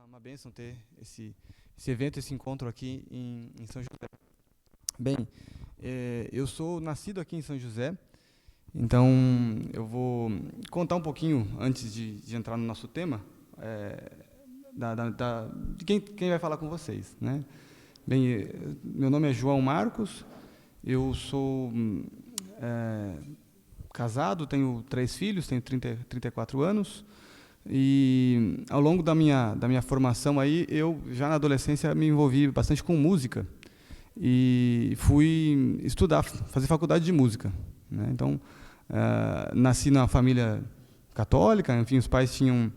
uma bênção ter esse evento, esse encontro aqui em São José. Bem, eu sou nascido aqui em São José, então eu vou contar um pouquinho, antes de entrar no nosso tema, de quem vai falar com vocês, né? Bem, meu nome é João Marcos, eu sou casado, tenho 3 filhos, tenho 34 anos, e ao longo da minha formação aí, eu já na adolescência me envolvi bastante com música e fui estudar, fazer faculdade de música, né? Então, nasci numa família católica, enfim, os pais tinham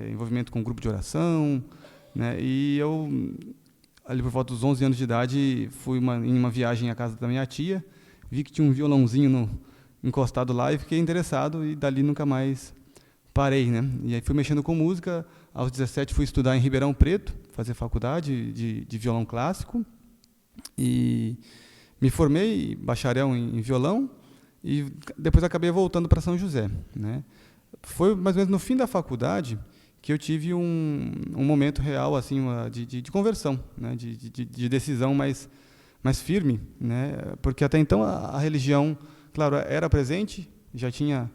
envolvimento com um grupo de oração, né? E eu, ali por volta dos 11 anos de idade, fui em uma viagem à casa da minha tia, vi que tinha um violãozinho encostado lá e fiquei interessado, e dali nunca mais parei, né? E aí fui mexendo com música. Aos 17 fui estudar em Ribeirão Preto, fazer faculdade de violão clássico, e me formei bacharel em violão, e depois acabei voltando para São José, né? Foi mais ou menos no fim da faculdade que eu tive um momento real assim, de conversão, né? de decisão mais firme, né? Porque até então a religião, claro, era presente, já tinha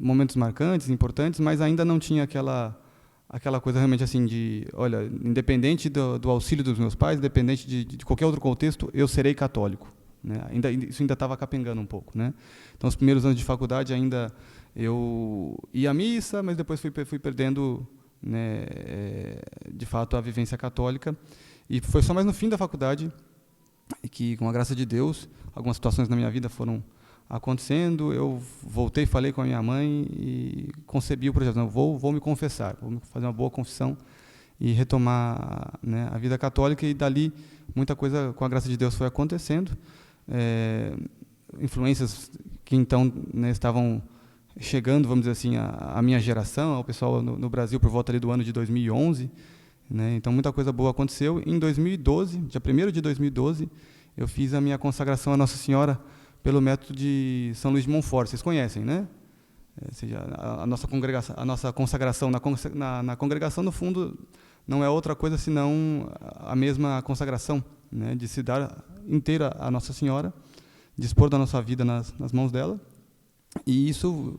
momentos marcantes, importantes, mas ainda não tinha aquela coisa realmente assim de, olha, independente do auxílio dos meus pais, independente de qualquer outro contexto, eu serei católico, né? Isso ainda estava capengando um pouco, né? Então, os primeiros anos de faculdade ainda eu ia à missa, mas depois fui perdendo, né, de fato, a vivência católica, e foi só mais no fim da faculdade que, com a graça de Deus, algumas situações na minha vida foram acontecendo, eu voltei, falei com a minha mãe e concebi o projeto. Não, vou me confessar, vou fazer uma boa confissão e retomar, né, a vida católica, e dali muita coisa, com a graça de Deus, foi acontecendo. Influências que então, né, estavam chegando, vamos dizer assim, a minha geração, ao pessoal no Brasil por volta ali do ano de 2011, né? Então muita coisa boa aconteceu. Em 2012, dia 1º de 2012, eu fiz a minha consagração a Nossa Senhora pelo método de São Luís de Montfort. Vocês conhecem, né? Ou seja, a nossa consagração na congregação, no fundo, não é outra coisa senão a mesma consagração, né? De se dar inteira a Nossa Senhora, dispor da nossa vida nas mãos dela. E isso,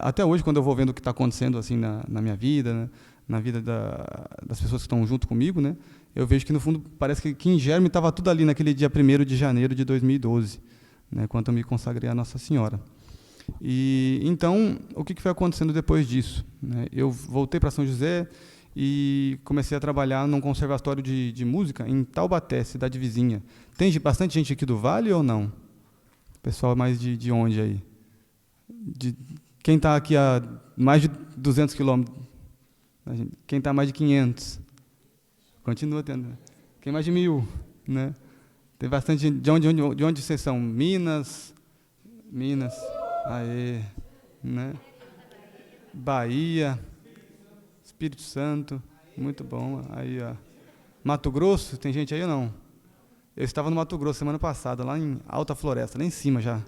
até hoje, quando eu vou vendo o que está acontecendo assim na minha vida, né, na vida das pessoas que estão junto comigo, né, eu vejo que, no fundo, parece que em germe estava tudo ali naquele dia 1º de janeiro de 2012, né, quando eu me consagrei a Nossa Senhora. E então, o que foi acontecendo depois disso, né? Eu voltei para São José e comecei a trabalhar num conservatório de música em Taubaté, cidade vizinha. Tem bastante gente aqui do Vale ou não? Pessoal mais de onde aí? Quem está aqui a mais de 200 quilômetros? Quem está a mais de 500? Continua tendo. Quem mais de 1000? Né? Tem bastante gente. De onde vocês são? Minas? Aê. Né? Bahia. Espírito Santo. Muito bom. Aí, ó. Mato Grosso, tem gente aí ou não? Eu estava no Mato Grosso semana passada, lá em Alta Floresta, lá em cima já.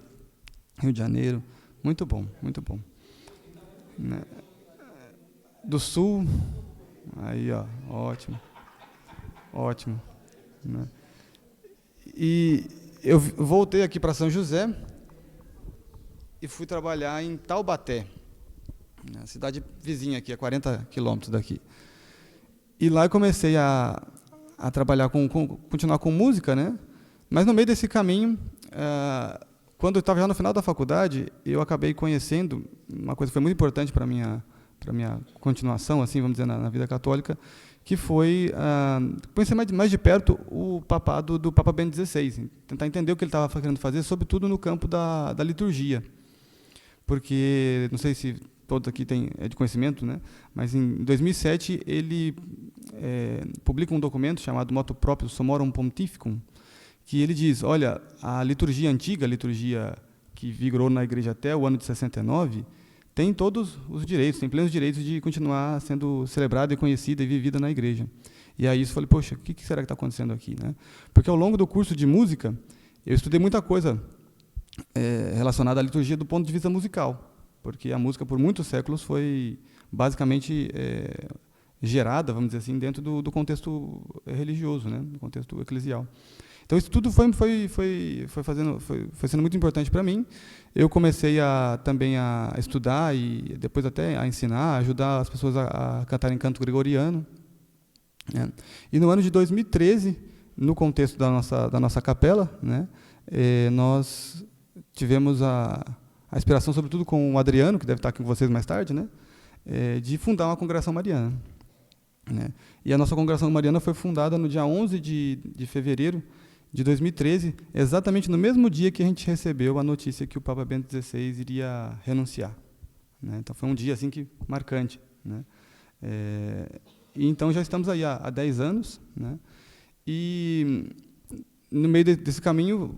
Rio de Janeiro. Muito bom, muito bom. Né? Do Sul, aí, ó, ótimo. Né? E eu voltei aqui para São José e fui trabalhar em Taubaté, né, cidade vizinha aqui, a 40 quilômetros daqui. E lá eu comecei a trabalhar continuar com música, né? Mas no meio desse caminho, quando eu estava já no final da faculdade, eu acabei conhecendo uma coisa que foi muito importante para minha continuação, assim, vamos dizer, na vida católica, que foi conhecer mais de perto o papado do Papa Bento XVI, tentar entender o que ele estava querendo fazer, sobretudo no campo da liturgia. Porque, não sei se todos aqui têm de conhecimento, né? Mas em 2007 ele publica um documento chamado Motu Proprio Summorum Pontificum, que ele diz, olha, a liturgia antiga, a liturgia que vigorou na igreja até o ano de 69, tem todos os direitos, tem plenos direitos de continuar sendo celebrada e conhecida e vivida na igreja. E aí eu falei, poxa, o que será que está acontecendo aqui, né? Porque ao longo do curso de música, eu estudei muita coisa relacionada à liturgia do ponto de vista musical, porque a música, por muitos séculos, foi basicamente gerada, vamos dizer assim, dentro do contexto religioso, né, do contexto eclesial. Então isso tudo foi sendo muito importante para mim. Eu comecei também a estudar e depois até a ensinar, a ajudar as pessoas a cantarem canto gregoriano, né. E no ano de 2013, no contexto da nossa capela, né, nós tivemos a inspiração, sobretudo com o Adriano, que deve estar aqui com vocês mais tarde, né, de fundar uma congregação mariana, né. E a nossa congregação mariana foi fundada no dia 11 de fevereiro de 2013, exatamente no mesmo dia que a gente recebeu a notícia que o Papa Bento XVI iria renunciar, né. Então foi um dia assim marcante, né. E então já estamos aí há 10 anos, né. E no meio desse caminho,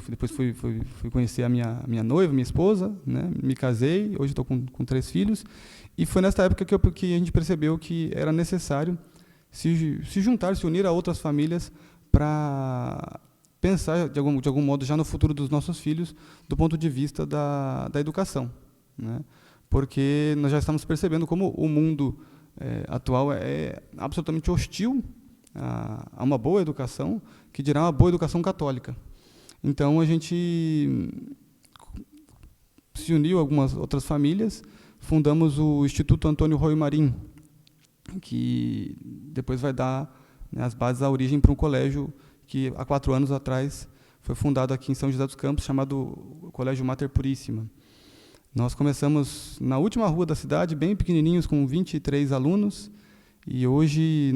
depois fui conhecer a minha noiva, minha esposa, né, me casei, hoje estou com 3 filhos, e foi nessa época que a gente percebeu que era necessário se juntar, se unir a outras famílias para pensar, de algum modo, já no futuro dos nossos filhos, do ponto de vista da educação, né, porque nós já estamos percebendo como o mundo atual é absolutamente hostil a uma boa educação, que dirá uma boa educação católica. Então, a gente se uniu a algumas outras famílias, fundamos o Instituto Antônio Roy Marim, que depois vai dar, né, as bases, a origem para um colégio que, há 4 anos atrás, foi fundado aqui em São José dos Campos, chamado Colégio Mater Puríssima. Nós começamos na última rua da cidade, bem pequenininhos, com 23 alunos, e hoje,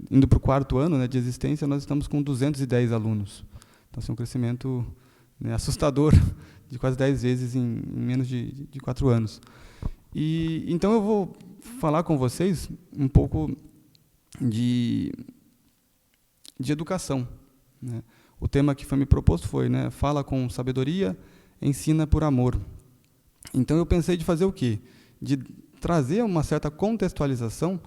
indo para o 4º ano, né, de existência, nós estamos com 210 alunos. Então, é um crescimento, né, assustador, de quase 10 vezes em menos de 4 anos. E então eu vou falar com vocês um pouco de educação, né. O tema que foi me proposto foi, né, fala com sabedoria, ensina por amor. Então eu pensei de fazer o quê? De trazer uma certa contextualização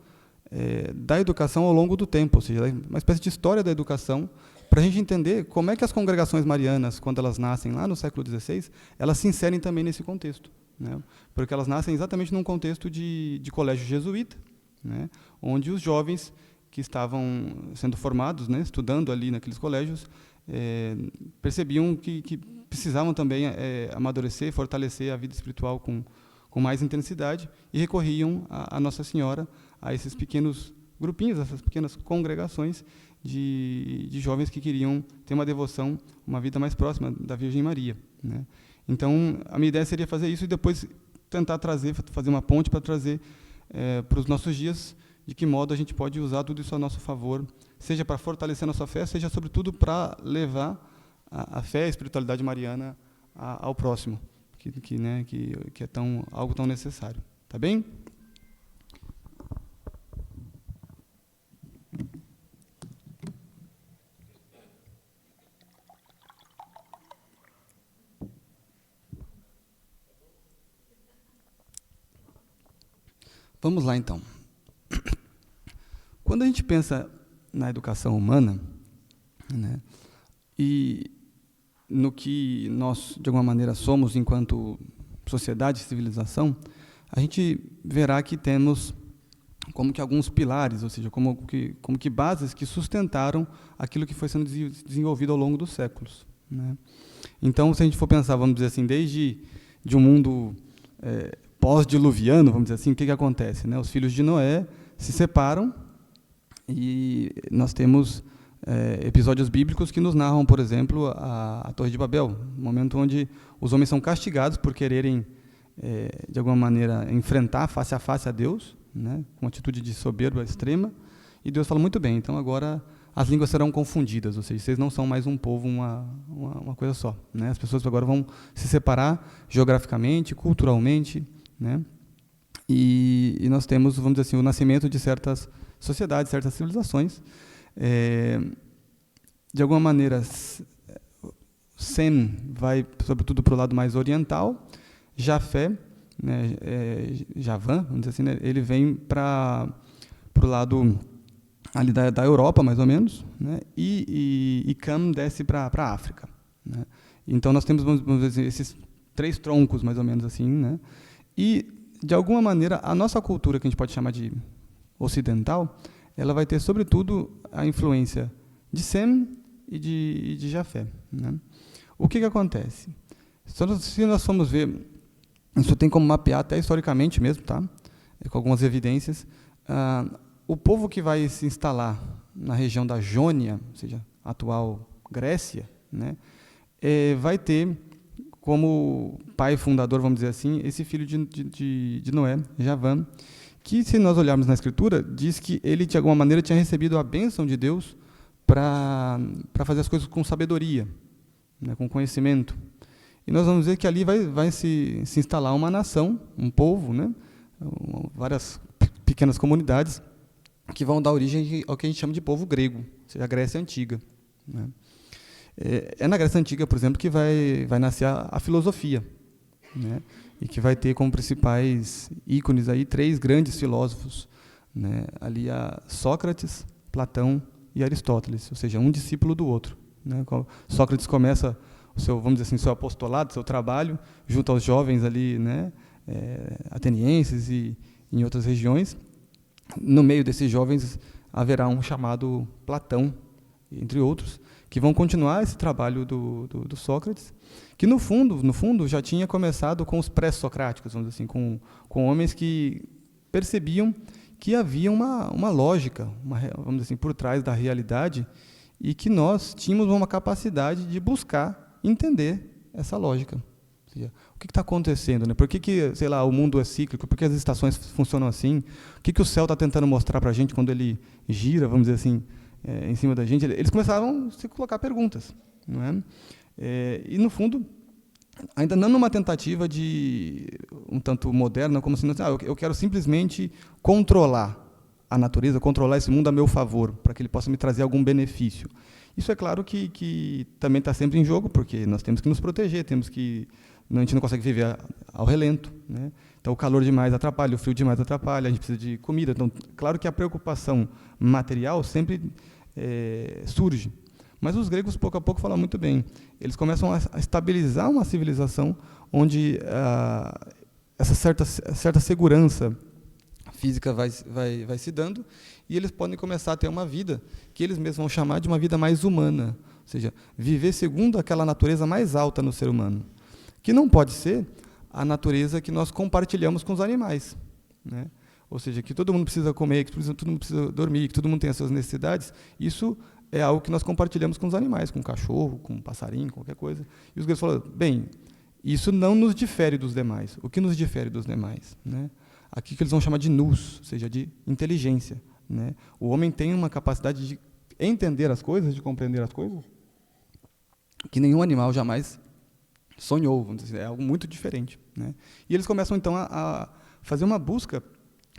da educação ao longo do tempo, ou seja, uma espécie de história da educação, para a gente entender como é que as congregações marianas, quando elas nascem lá no século XVI, elas se inserem também nesse contexto, né? Porque elas nascem exatamente num contexto de colégio jesuíta, né? Onde os jovens que estavam sendo formados, né, estudando ali naqueles colégios, percebiam que precisavam também amadurecer, fortalecer a vida espiritual com mais intensidade, e recorriam a Nossa Senhora, a esses pequenos grupinhos, essas pequenas congregações de jovens que queriam ter uma devoção, uma vida mais próxima da Virgem Maria, né? Então, a minha ideia seria fazer isso e depois tentar fazer uma ponte para trazer para os nossos dias de que modo a gente pode usar tudo isso a nosso favor, seja para fortalecer a nossa fé, seja, sobretudo, para levar a fé, a espiritualidade mariana ao próximo, que é algo tão necessário. Tá bem? Vamos lá, então. Quando a gente pensa na educação humana, né, e no que nós, de alguma maneira, somos enquanto sociedade e civilização, a gente verá que temos como que alguns pilares, ou seja, como que bases que sustentaram aquilo que foi sendo desenvolvido ao longo dos séculos, né? Então, se a gente for pensar, vamos dizer assim, desde de um mundo pós-diluviano, vamos dizer assim, o que acontece, né? Os filhos de Noé se separam e nós temos episódios bíblicos que nos narram, por exemplo, a Torre de Babel, um momento onde os homens são castigados por quererem, de alguma maneira, enfrentar face a face a Deus, né, com uma atitude de soberba extrema, e Deus fala, muito bem, então agora as línguas serão confundidas, ou seja, vocês não são mais um povo, uma coisa só, né? As pessoas agora vão se separar geograficamente, culturalmente, né? E nós temos, vamos dizer assim, o nascimento de certas sociedades, certas civilizações. De alguma maneira, Sem vai, sobretudo, para o lado mais oriental, Jafé, né, Javan, vamos dizer assim, né, ele vem para o lado ali da Europa, mais ou menos, né, e Cam desce para a África, né. Então, nós temos, vamos dizer, esses 3 troncos, mais ou menos assim, né, e de alguma maneira, a nossa cultura, que a gente pode chamar de ocidental, ela vai ter, sobretudo, a influência de Sem e de Jafé, né? O que acontece? Se nós formos ver, isso tem como mapear até historicamente mesmo, tá? Com algumas evidências. O povo que vai se instalar na região da Jônia, ou seja, atual Grécia, né, vai ter como pai fundador, vamos dizer assim, esse filho de Noé, Javã, que, se nós olharmos na Escritura, diz que ele, de alguma maneira, tinha recebido a bênção de Deus para fazer as coisas com sabedoria, né, com conhecimento. E nós vamos ver que ali vai se instalar uma nação, um povo, né, várias pequenas comunidades, que vão dar origem ao que a gente chama de povo grego, ou seja, a Grécia Antiga, né. É na Grécia Antiga, por exemplo, que vai nascer a filosofia, né, e que vai ter como principais ícones aí 3 grandes filósofos, né, ali Sócrates, Platão e Aristóteles, ou seja, um discípulo do outro, né. Sócrates começa o seu, vamos dizer assim, seu apostolado, seu trabalho, junto aos jovens ali, né, atenienses e em outras regiões. No meio desses jovens haverá um chamado Platão, entre outros, que vão continuar esse trabalho do Sócrates, que no fundo já tinha começado com os pré-socráticos, vamos dizer assim, com homens que percebiam que havia uma lógica, vamos dizer assim, por trás da realidade, e que nós tínhamos uma capacidade de buscar entender essa lógica. Ou seja, o que está acontecendo, né? Por que, sei lá, o mundo é cíclico? Por que as estações funcionam assim? O que o céu está tentando mostrar para a gente quando ele gira, vamos dizer assim, em cima da gente? Eles começaram a se colocar perguntas, não é? E, no fundo, ainda não numa tentativa de um tanto moderna, como assim, eu quero simplesmente controlar a natureza, controlar esse mundo a meu favor, para que ele possa me trazer algum benefício. Isso é claro que também está sempre em jogo, porque nós temos que nos proteger, a gente não consegue viver ao relento, né? Então, o calor demais atrapalha, o frio demais atrapalha, a gente precisa de comida. Então, claro que a preocupação material sempre surge. Mas os gregos, pouco a pouco, falam muito bem. Eles começam a estabilizar uma civilização onde essa certa segurança física vai se dando, e eles podem começar a ter uma vida que eles mesmos vão chamar de uma vida mais humana, ou seja, viver segundo aquela natureza mais alta no ser humano, que não pode ser a natureza que nós compartilhamos com os animais, né? Ou seja, que todo mundo precisa comer, que todo mundo precisa dormir, que todo mundo tem as suas necessidades. Isso é algo que nós compartilhamos com os animais, com o cachorro, com o passarinho, qualquer coisa. E os gregos falam, bem, isso não nos difere dos demais. O que nos difere dos demais, né? Aqui que eles vão chamar de nous, ou seja, de inteligência, né? O homem tem uma capacidade de entender as coisas, de compreender as coisas, que nenhum animal jamais sonhou, vamos dizer, é algo muito diferente, né? E eles começam, então, a fazer uma busca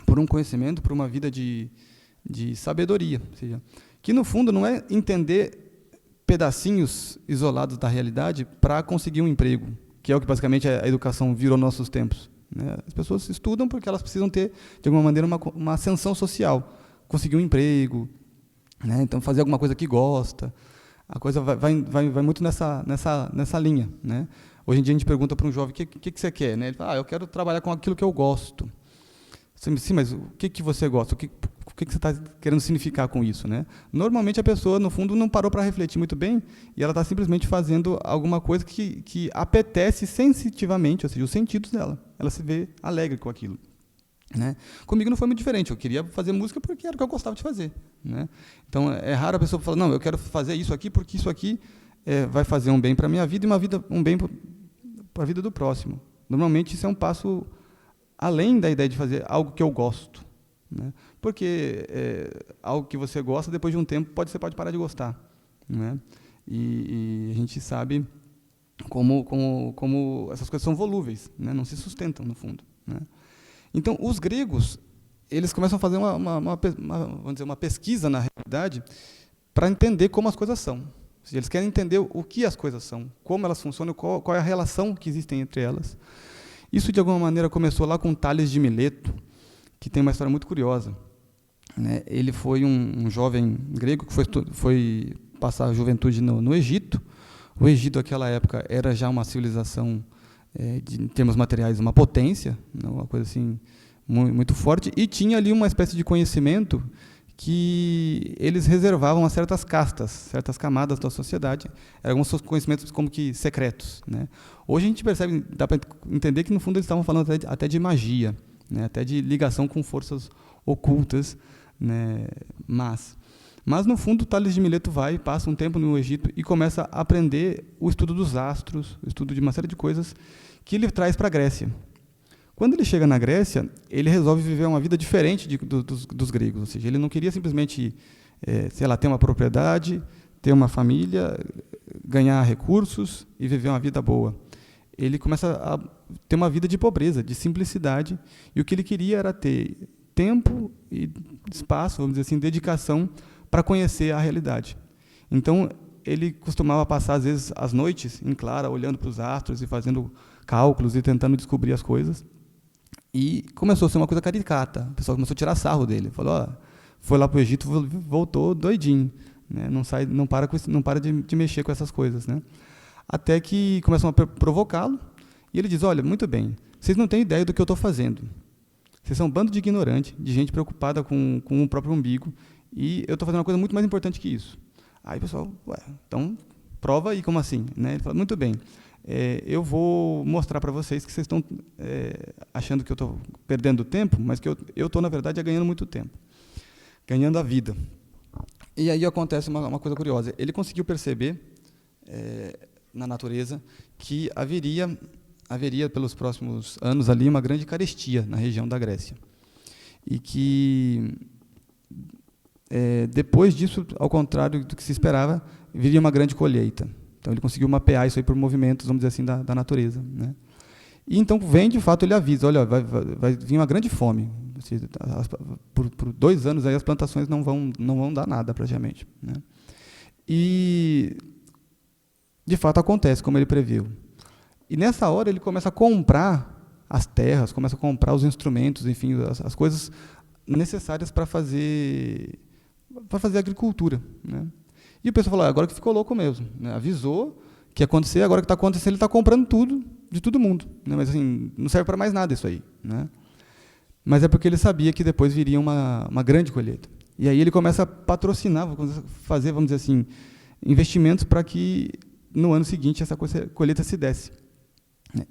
por um conhecimento, por uma vida de sabedoria, ou seja, que, no fundo, não é entender pedacinhos isolados da realidade para conseguir um emprego, que é o que, basicamente, a educação virou nos nossos tempos, né? As pessoas estudam porque elas precisam ter, de alguma maneira, uma ascensão social, conseguir um emprego, né? Então, fazer alguma coisa que gosta. A coisa vai muito nessa linha, né? Hoje em dia a gente pergunta para um jovem, o que você quer, né? Ele fala, eu quero trabalhar com aquilo que eu gosto. Sim, mas o que você gosta? O que você está querendo significar com isso, né? Normalmente a pessoa, no fundo, não parou para refletir muito bem e ela está simplesmente fazendo alguma coisa que apetece sensitivamente, ou seja, os sentidos dela. Ela se vê alegre com aquilo, né? Comigo não foi muito diferente. Eu queria fazer música porque era o que eu gostava de fazer, né? Então, é raro a pessoa falar, não, eu quero fazer isso aqui porque isso aqui vai fazer um bem para a minha vida e um bem para a vida do próximo. Normalmente, isso é um passo além da ideia de fazer algo que eu gosto, né? Porque algo que você gosta, depois de um tempo, você pode parar de gostar, né? E a gente sabe como essas coisas são volúveis, né? Não se sustentam, no fundo, né? Então, os gregos, eles começam a fazer vamos dizer, uma pesquisa na realidade para entender como as coisas são. Ou seja, eles querem entender o que as coisas são, como elas funcionam, qual é a relação que existe entre elas. Isso, de alguma maneira, começou lá com Tales de Mileto, que tem uma história muito curiosa, né? Ele foi um jovem grego que foi passar a juventude no Egito. O Egito, naquela época, era já uma civilização em termos materiais, uma potência, né, uma coisa assim muito forte, e tinha ali uma espécie de conhecimento que eles reservavam a certas castas, certas camadas da sociedade. Eram alguns conhecimentos como que secretos, né? Hoje a gente percebe, dá para entender que no fundo eles estavam falando até de magia, né? Até de ligação com forças ocultas, né? Mas no fundo Tales de Mileto passa um tempo no Egito e começa a aprender o estudo dos astros, o estudo de uma série de coisas que ele traz para a Grécia. Quando ele chega na Grécia, ele resolve viver uma vida diferente dos gregos. Ou seja, ele não queria simplesmente, ter uma propriedade, ter uma família, ganhar recursos e viver uma vida boa. Ele começa a ter uma vida de pobreza, de simplicidade, e o que ele queria era ter tempo e espaço, vamos dizer assim, dedicação para conhecer a realidade. Então, ele costumava passar, às vezes, as noites em clara, olhando para os astros e fazendo cálculos e tentando descobrir as coisas. E começou a ser uma coisa caricata. O pessoal começou a tirar sarro dele. Falou, foi lá para o Egito, voltou doidinho, né? Não para de mexer com essas coisas, né? Até que começam a provocá-lo, e ele diz, olha, muito bem, vocês não têm ideia do que eu estou fazendo. Vocês são um bando de ignorante, de gente preocupada com o próprio umbigo, e eu estou fazendo uma coisa muito mais importante que isso. Aí o pessoal, então prova aí, como assim? Né? Ele fala, muito bem, eu vou mostrar para vocês que vocês estão achando que eu estou perdendo tempo, mas que eu estou, na verdade, ganhando muito tempo, ganhando a vida. E aí acontece uma coisa curiosa. Ele conseguiu perceber, na natureza, que haveria pelos próximos anos ali uma grande carestia na região da Grécia. E que, depois disso, ao contrário do que se esperava, viria uma grande colheita. Então, ele conseguiu mapear isso aí por movimentos, vamos dizer assim, da natureza, né? E então, de fato, ele avisa, olha, vai vir uma grande fome. Por 2 anos, aí, as plantações não vão dar nada, praticamente, né? E, de fato, acontece, como ele previu. E, nessa hora, ele começa a comprar as terras, começa a comprar os instrumentos, enfim, as coisas necessárias para fazer agricultura, né? E o pessoal falou, agora que ficou louco mesmo, né? Avisou que ia acontecer, agora que está acontecendo, ele está comprando tudo, de todo mundo, né? Mas assim, não serve para mais nada isso aí, né? Mas é porque ele sabia que depois viria uma grande colheita. E aí ele começa a patrocinar, fazer, vamos dizer assim, investimentos para que no ano seguinte essa colheita se desse.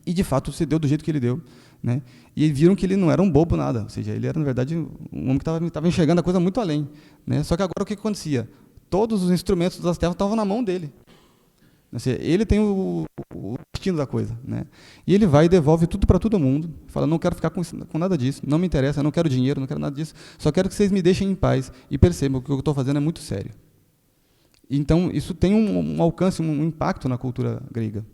E, de fato, se deu do jeito que ele deu, né? E viram que ele não era um bobo nada, ou seja, ele era, na verdade, um homem que estava enxergando a coisa muito além, né? Só que agora o que acontecia? Todos os instrumentos das terras estavam na mão dele. Ou seja, ele tem o destino da coisa, né? E ele vai e devolve tudo para todo mundo, fala, não quero ficar com nada disso, não me interessa, não quero dinheiro, não quero nada disso, só quero que vocês me deixem em paz e percebam que o que eu estou fazendo é muito sério. Então, isso tem um alcance, um impacto na cultura grega,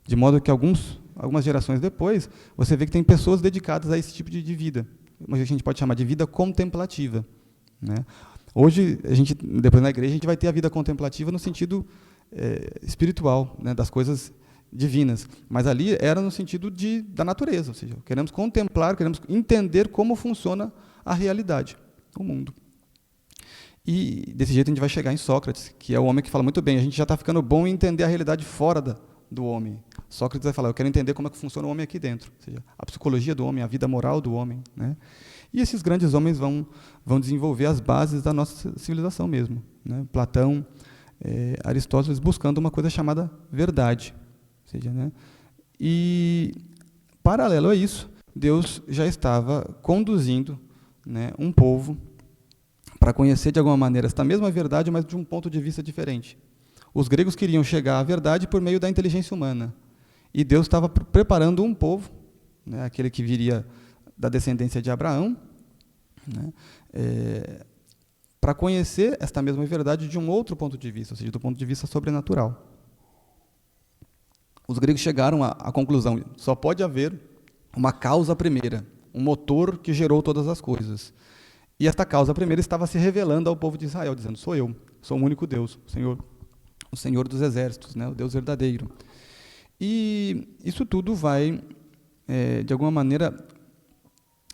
de modo que algumas gerações depois, você vê que tem pessoas dedicadas a esse tipo de vida, mas a gente pode chamar de vida contemplativa, né? Hoje, depois na igreja, a gente vai ter a vida contemplativa no sentido espiritual, né, das coisas divinas. Mas ali era no sentido da natureza, ou seja, queremos contemplar, queremos entender como funciona a realidade, o mundo. E desse jeito a gente vai chegar em Sócrates, que é o homem que fala muito bem, a gente já está ficando bom em entender a realidade fora do homem. Sócrates vai falar, eu quero entender como é que funciona o homem aqui dentro, ou seja, a psicologia do homem, a vida moral do homem, né? E esses grandes homens vão desenvolver as bases da nossa civilização mesmo, né? Platão, Aristóteles, buscando uma coisa chamada verdade. Ou seja, né? E, paralelo a isso, Deus já estava conduzindo, né, um povo para conhecer, de alguma maneira, esta mesma verdade, mas de um ponto de vista diferente. Os gregos queriam chegar à verdade por meio da inteligência humana. E Deus estava preparando um povo, né, aquele que viria da descendência de Abraão, né, para conhecer esta mesma verdade de um outro ponto de vista, ou seja, do ponto de vista sobrenatural. Os gregos chegaram à conclusão, só pode haver uma causa primeira, um motor que gerou todas as coisas. E esta causa primeira estava se revelando ao povo de Israel, dizendo, sou eu, sou o único Deus, o Senhor dos exércitos, né, o Deus verdadeiro. E isso tudo vai, de alguma maneira,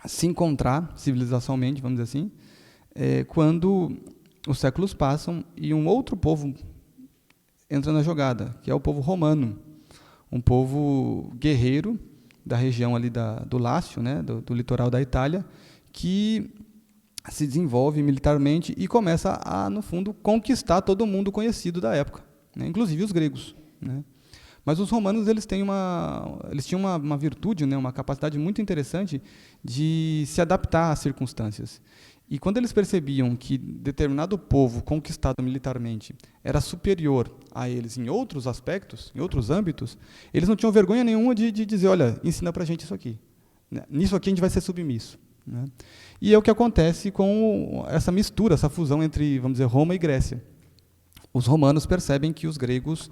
se encontrar civilizacionalmente, vamos dizer assim, quando os séculos passam e um outro povo entra na jogada, que é o povo romano. um povo guerreiro da região ali do Lácio, né, do litoral da Itália, que se desenvolve militarmente e começa a, no fundo, conquistar todo mundo conhecido da época, né, inclusive os gregos, né. Mas os romanos eles tinham uma virtude, né, uma capacidade muito interessante de se adaptar às circunstâncias. E quando eles percebiam que determinado povo conquistado militarmente era superior a eles em outros aspectos, em outros âmbitos, eles não tinham vergonha nenhuma de dizer, olha, ensina para a gente isso aqui. Nisso aqui a gente vai ser submisso. Né? E é o que acontece com essa mistura, essa fusão entre, vamos dizer, Roma e Grécia. Os romanos percebem que os gregos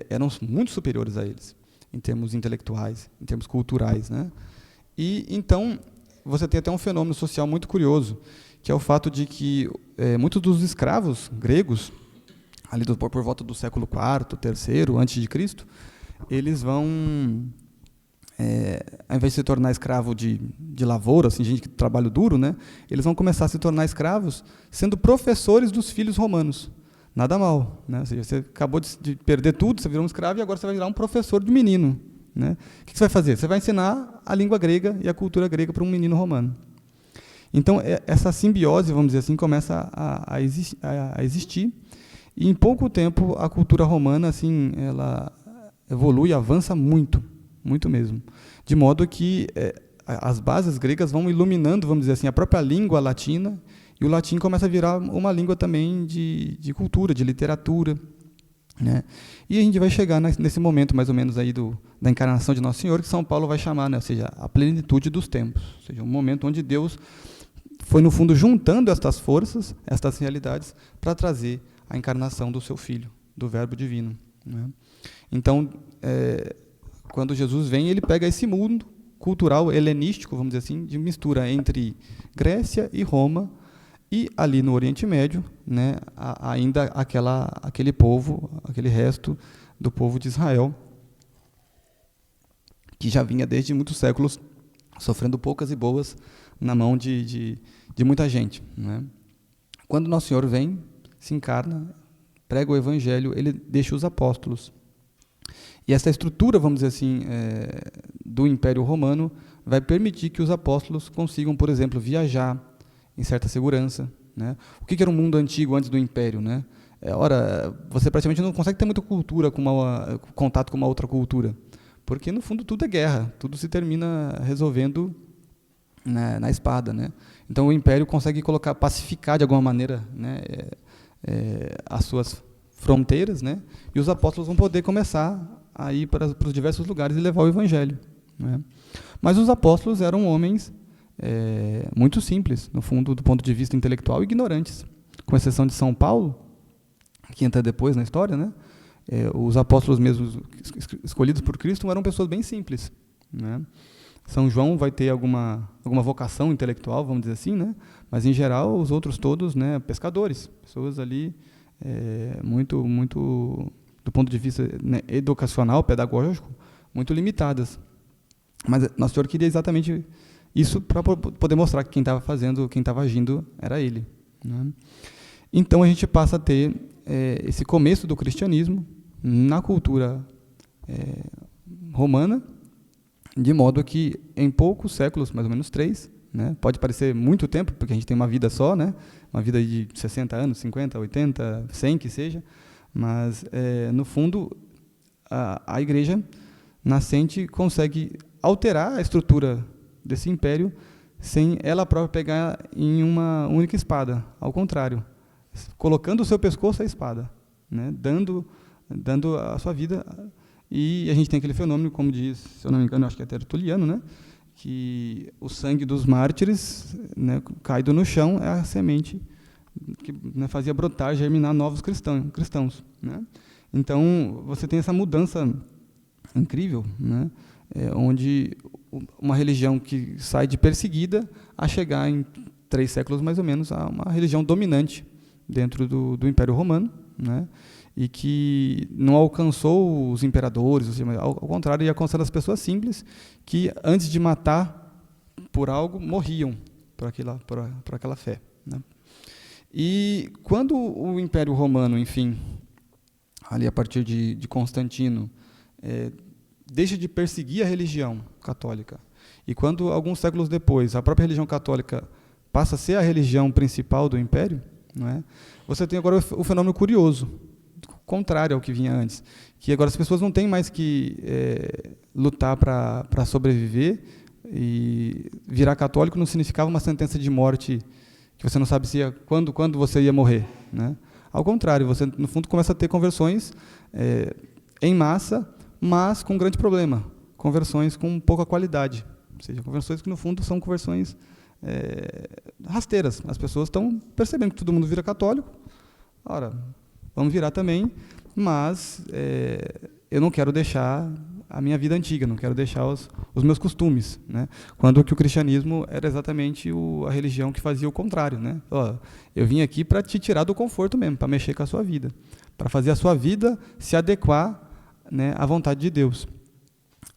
eram muito superiores a eles, em termos intelectuais, em termos culturais. Né? E, então, você tem até um fenômeno social muito curioso, que é o fato de que muitos dos escravos gregos, ali por volta do século IV, III, antes de Cristo, eles vão, ao invés de se tornar escravo de lavoura, assim, gente que trabalha duro, né, eles vão começar a se tornar escravos sendo professores dos filhos romanos. Nada mal. Né? Ou seja, você acabou de perder tudo, você virou um escravo e agora você vai virar um professor de menino. Né? O que você vai fazer? Você vai ensinar a língua grega e a cultura grega para um menino romano. Então, essa simbiose, vamos dizer assim, começa a existir. E, em pouco tempo, a cultura romana assim, ela evolui, avança muito, muito mesmo. De modo que as bases gregas vão iluminando, vamos dizer assim, a própria língua latina, e o latim começa a virar uma língua também de cultura, de literatura. Né? E a gente vai chegar nesse momento, mais ou menos, aí da encarnação de Nosso Senhor, que São Paulo vai chamar, né? Ou seja, a plenitude dos tempos. Ou seja, um momento onde Deus foi, no fundo, juntando estas forças, estas realidades, para trazer a encarnação do seu Filho, do Verbo Divino. Né? Então, quando Jesus vem, ele pega esse mundo cultural helenístico, vamos dizer assim, de mistura entre Grécia e Roma, e ali no Oriente Médio, né, ainda aquele povo, aquele resto do povo de Israel, que já vinha desde muitos séculos sofrendo poucas e boas na mão de muita gente. Né? Quando Nosso Senhor vem, se encarna, prega o Evangelho, ele deixa os apóstolos. E essa estrutura, vamos dizer assim, do Império Romano vai permitir que os apóstolos consigam, por exemplo, viajar em certa segurança. Né? O que era o mundo antigo antes do Império? Né? Ora, você praticamente não consegue ter muita cultura, contato com uma outra cultura, porque, no fundo, tudo é guerra, tudo se termina resolvendo na espada. Né? Então, o Império consegue pacificar, de alguma maneira, né, as suas fronteiras, né? E os apóstolos vão poder começar a ir para os diversos lugares e levar o Evangelho. Né? Mas os apóstolos eram homens muito simples, no fundo, do ponto de vista intelectual, ignorantes. Com exceção de São Paulo, que entra depois na história, né? Os apóstolos mesmos escolhidos por Cristo eram pessoas bem simples. Né? São João vai ter alguma vocação intelectual, vamos dizer assim, né? Mas, em geral, os outros todos, né, pescadores, pessoas ali muito, muito, do ponto de vista, né, educacional, pedagógico, muito limitadas. Mas Nosso Senhor queria exatamente isso para poder mostrar que quem estava fazendo, quem estava agindo, era Ele. Né? Então, a gente passa a ter esse começo do cristianismo na cultura romana, de modo que, em poucos séculos, mais ou menos 3, né, pode parecer muito tempo, porque a gente tem uma vida só, né, uma vida de 60 anos, 50, 80, 100 que seja, mas, no fundo, a Igreja nascente consegue alterar a estrutura desse império sem ela própria pegar em uma única espada, ao contrário, colocando o seu pescoço à espada, né, dando a sua vida. E a gente tem aquele fenômeno, como diz, se eu não me engano, acho que é Tertuliano, né, que o sangue dos mártires, né, caído no chão, é a semente que, né, fazia brotar, germinar novos cristãos. Né. Então, você tem essa mudança incrível, né, onde uma religião que sai de perseguida a chegar em 3 séculos, mais ou menos, a uma religião dominante dentro do Império Romano, né, e que não alcançou os imperadores, ou seja, ao contrário, ia alcançar as pessoas simples que, antes de matar por algo, morriam por aquela fé. Né. E quando o Império Romano, enfim, ali a partir de Constantino, deixa de perseguir a religião católica. E quando, alguns séculos depois, a própria religião católica passa a ser a religião principal do Império, não é? Você tem agora o fenômeno curioso, contrário ao que vinha antes, que agora as pessoas não têm mais que lutar para sobreviver, e virar católico não significava uma sentença de morte que você não sabe se quando você ia morrer, né? Ao contrário, você, no fundo, começa a ter conversões em massa, mas com um grande problema, conversões com pouca qualidade, ou seja, conversões que, no fundo, são conversões rasteiras. As pessoas estão percebendo que todo mundo vira católico, ora, vamos virar também, mas eu não quero deixar a minha vida antiga, não quero deixar os meus costumes, né? Quando que o cristianismo era exatamente a religião que fazia o contrário, né? Ó, eu vim aqui para te tirar do conforto mesmo, para mexer com a sua vida, para fazer a sua vida se adequar, né, à vontade de Deus.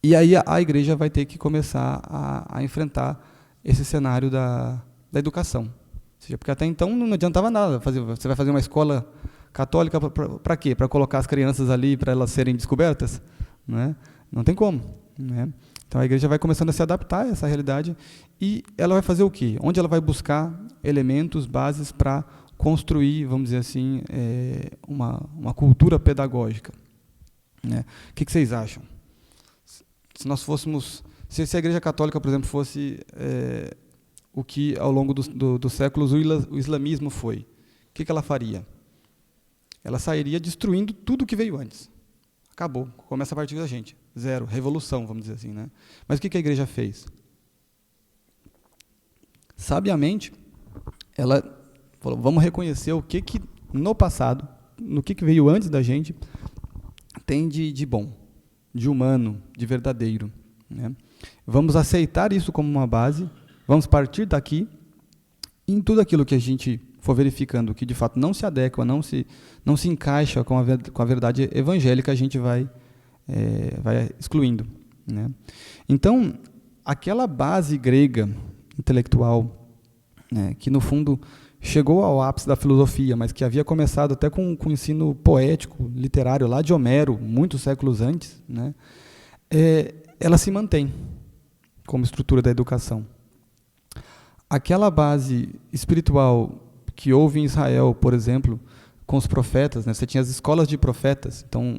E aí a igreja vai ter que começar a enfrentar esse cenário da educação. Ou seja, porque até então não adiantava nada. Você vai fazer uma escola católica para quê? Para colocar as crianças ali, para elas serem descobertas? Né? Não tem como. Né? Então a igreja vai começando a se adaptar a essa realidade e ela vai fazer o quê? Onde ela vai buscar elementos, bases para construir, vamos dizer assim, uma cultura pedagógica. Né? O que vocês acham? Se nós fôssemos, se a Igreja Católica, por exemplo, fosse o que ao longo dos séculos o islamismo foi, o que ela faria? Ela sairia destruindo tudo que veio antes. Acabou, começa a partir da gente. Zero, revolução, vamos dizer assim, né? Mas o que a igreja fez? Sabiamente, ela falou, vamos reconhecer o que no passado, no que veio antes da gente, tem de bom, de humano, de verdadeiro. Né? Vamos aceitar isso como uma base, vamos partir daqui, e em tudo aquilo que a gente for verificando que de fato não se adequa, não se encaixa com a verdade evangélica, a gente vai excluindo. Né? Então, aquela base grega, intelectual, né, que no fundo chegou ao ápice da filosofia, mas que havia começado até com o ensino poético, literário, lá de Homero, muitos séculos antes, né, ela se mantém como estrutura da educação. Aquela base espiritual que houve em Israel, por exemplo, com os profetas, né? Você tinha as escolas de profetas, então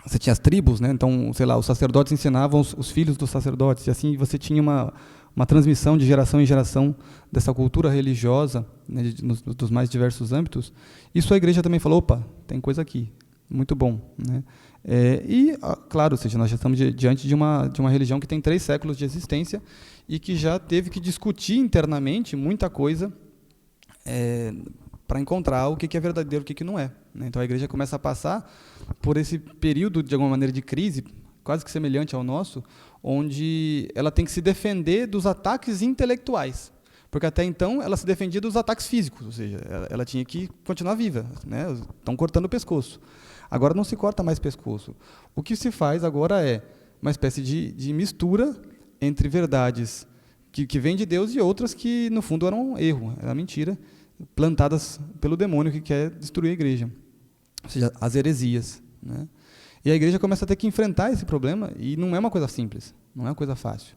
você tinha as tribos, né? Então, sei lá, os sacerdotes ensinavam os filhos dos sacerdotes, e assim você tinha uma transmissão de geração em geração dessa cultura religiosa, né, dos mais diversos âmbitos. Isso a igreja também falou, opa, tem coisa aqui, muito bom. Né? Claro, ou seja, nós já estamos diante de uma religião que tem 3 séculos de existência e que já teve que discutir internamente muita coisa para encontrar o que é verdadeiro e o que não é. Né? Então a igreja começa a passar por esse período, de alguma maneira, de crise, quase que semelhante ao nosso, onde ela tem que se defender dos ataques intelectuais. Porque até então ela se defendia dos ataques físicos, ou seja, ela tinha que continuar viva. Né? Estão cortando o pescoço. Agora não se corta mais pescoço. O que se faz agora é uma espécie de mistura entre verdades que vêm de Deus e outras que, no fundo, eram um erro, era mentira, plantadas pelo demônio que quer destruir a igreja. Ou seja, as heresias. Né? E a igreja começa a ter que enfrentar esse problema, e não é uma coisa simples, não é uma coisa fácil.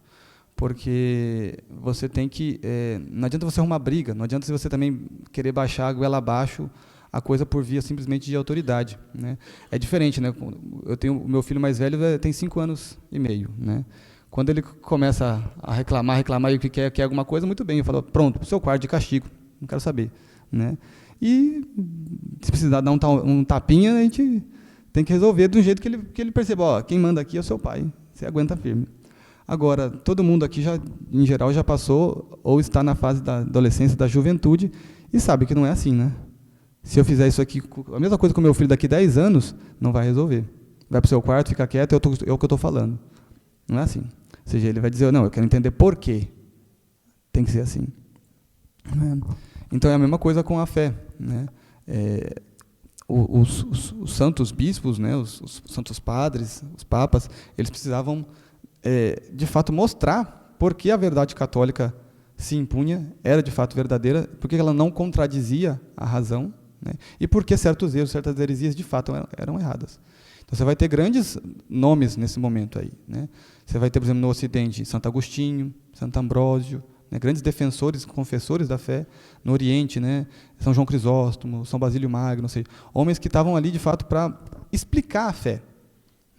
Porque você tem que... não adianta você arrumar briga, não adianta você também querer baixar a goela abaixo a coisa por via simplesmente de autoridade. Né? É diferente, né? O meu filho mais velho tem 5 anos e meio. Né? Quando ele começa a reclamar e que quer alguma coisa, muito bem, eu falo, pronto, para o seu quarto de castigo, não quero saber. Né? E se precisar dar um tapinha, a gente tem que resolver de um jeito que ele perceba, ó, quem manda aqui é o seu pai, você aguenta firme. Agora, todo mundo aqui, em geral, já passou ou está na fase da adolescência, da juventude, e sabe que não é assim, né? Se eu fizer isso aqui, a mesma coisa com o meu filho daqui 10 anos, não vai resolver. Vai para o seu quarto, fica quieto, é o que eu estou falando. Não é assim. Ou seja, ele vai dizer, não, eu quero entender por quê. Tem que ser assim. Então, é a mesma coisa com a fé. Né? Os santos bispos, né, os santos padres, os papas, eles precisavam, de fato, mostrar por que a verdade católica se impunha, era de fato verdadeira, porque ela não contradizia a razão. né? E porque certos erros, certas heresias, de fato, eram erradas. Então, você vai ter grandes nomes nesse momento aí, né? Você vai ter, por exemplo, no Ocidente, Santo Agostinho, Santo Ambrósio, né? Grandes defensores, confessores da fé. No Oriente, né? São João Crisóstomo, São Basílio Magno, ou seja, homens que estavam ali, de fato, para explicar a fé,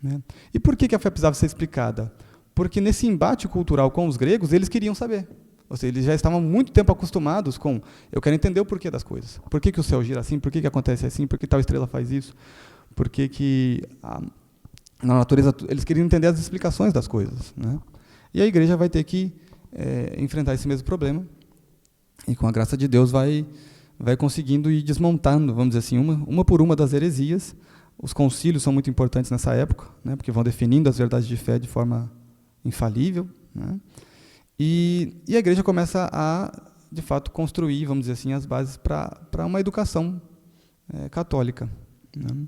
né? E por que a fé precisava ser explicada? Porque nesse embate cultural com os gregos, eles queriam saber. Ou seja, eles já estavam há muito tempo acostumados com, eu quero entender o porquê das coisas. Por que o céu gira assim? Por que acontece assim? Por que tal estrela faz isso? Por que na natureza, eles queriam entender as explicações das coisas, né? E a igreja vai ter que enfrentar esse mesmo problema, e com a graça de Deus vai conseguindo ir desmontando, vamos dizer assim, uma por uma das heresias. Os concílios são muito importantes nessa época, né? Porque vão definindo as verdades de fé de forma infalível, né? E a igreja começa a, de fato, construir, vamos dizer assim, as bases para uma educação católica, né?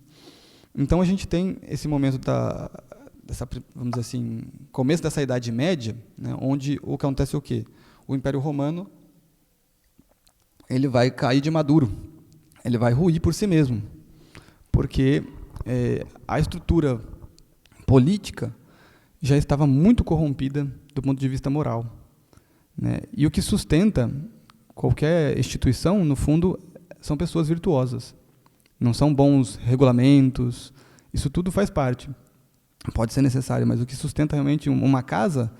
Então, a gente tem esse momento vamos dizer assim, começo dessa Idade Média, né, onde acontece o quê? O Império Romano, ele vai cair de maduro, ele vai ruir por si mesmo, porque a estrutura política já estava muito corrompida do ponto de vista moral, né? E o que sustenta qualquer instituição, no fundo, são pessoas virtuosas. Não são bons regulamentos, isso tudo faz parte. Pode ser necessário, mas o que sustenta realmente uma casa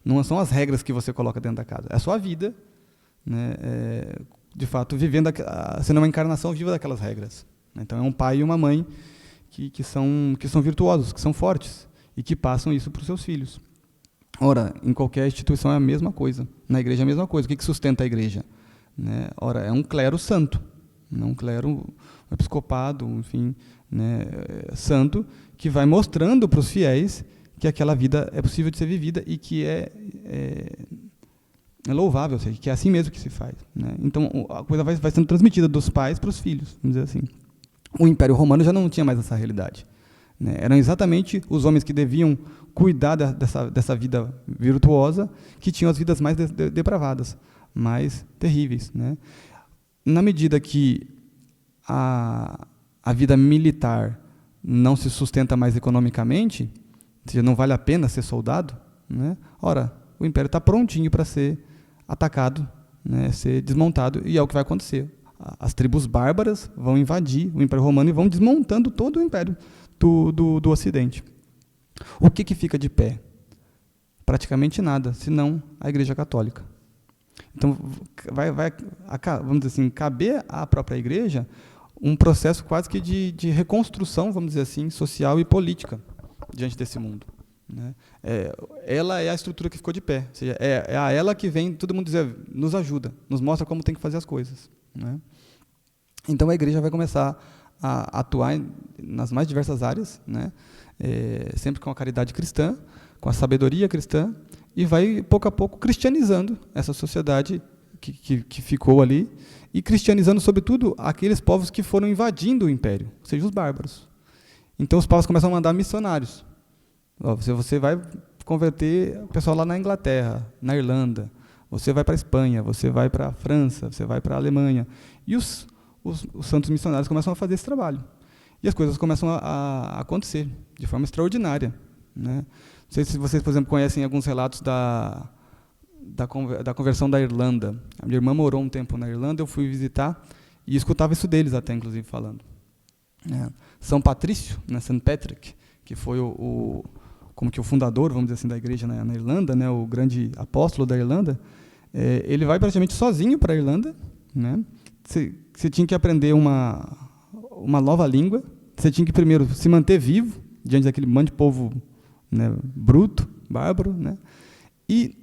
não são as regras que você coloca dentro da casa, é a sua vida, né? De fato, sendo uma encarnação viva daquelas regras. Então, é um pai e uma mãe que são virtuosos, que são fortes, e que passam isso para os seus filhos. Ora, em qualquer instituição é a mesma coisa. Na igreja é a mesma coisa. O que sustenta a igreja? Né? Ora, é um clero santo, não um clero, um episcopado, enfim, né, santo, que vai mostrando para os fiéis que aquela vida é possível de ser vivida e que é louvável, ou seja, que é assim mesmo que se faz, né? Então, a coisa vai sendo transmitida dos pais para os filhos, vamos dizer assim. O Império Romano já não tinha mais essa realidade, né? Eram exatamente os homens que deviam cuidar dessa vida virtuosa que tinham as vidas mais depravadas, mais terríveis, né? Na medida que a vida militar não se sustenta mais economicamente, ou seja, não vale a pena ser soldado, né? Ora, o Império está prontinho para ser atacado, né, ser desmontado, e é o que vai acontecer. As tribos bárbaras vão invadir o Império Romano e vão desmontando todo o Império do Ocidente. O que fica de pé? Praticamente nada, senão a Igreja Católica. Então, vamos dizer assim, caber à própria Igreja um processo quase que de reconstrução, vamos dizer assim, social e política diante desse mundo, né? Ela é a estrutura que ficou de pé, ou seja, é a ela que vem, todo mundo dizer, nos ajuda, nos mostra como tem que fazer as coisas, né? Então, a Igreja vai começar a atuar nas mais diversas áreas, né? Sempre com a caridade cristã, com a sabedoria cristã, e vai, pouco a pouco, cristianizando essa sociedade que ficou ali, e cristianizando, sobretudo, aqueles povos que foram invadindo o Império, ou seja, os bárbaros. Então, os povos começam a mandar missionários. Você vai converter o pessoal lá na Inglaterra, na Irlanda, você vai para a Espanha, você vai para a França, você vai para a Alemanha. E os santos missionários começam a fazer esse trabalho. E as coisas começam a acontecer de forma extraordinária, né? Não sei se vocês, por exemplo, conhecem alguns relatos da conversão da Irlanda. A minha irmã morou um tempo na Irlanda, eu fui visitar e escutava isso deles até, inclusive, falando. São Patrício, né, St. Patrick, que foi como que o fundador, vamos dizer assim, da igreja na Irlanda, né, o grande apóstolo da Irlanda, ele vai praticamente sozinho para a Irlanda, né? Você tinha que aprender uma nova língua, você tinha que primeiro se manter vivo diante daquele monte de povo, né, bruto, bárbaro, né? E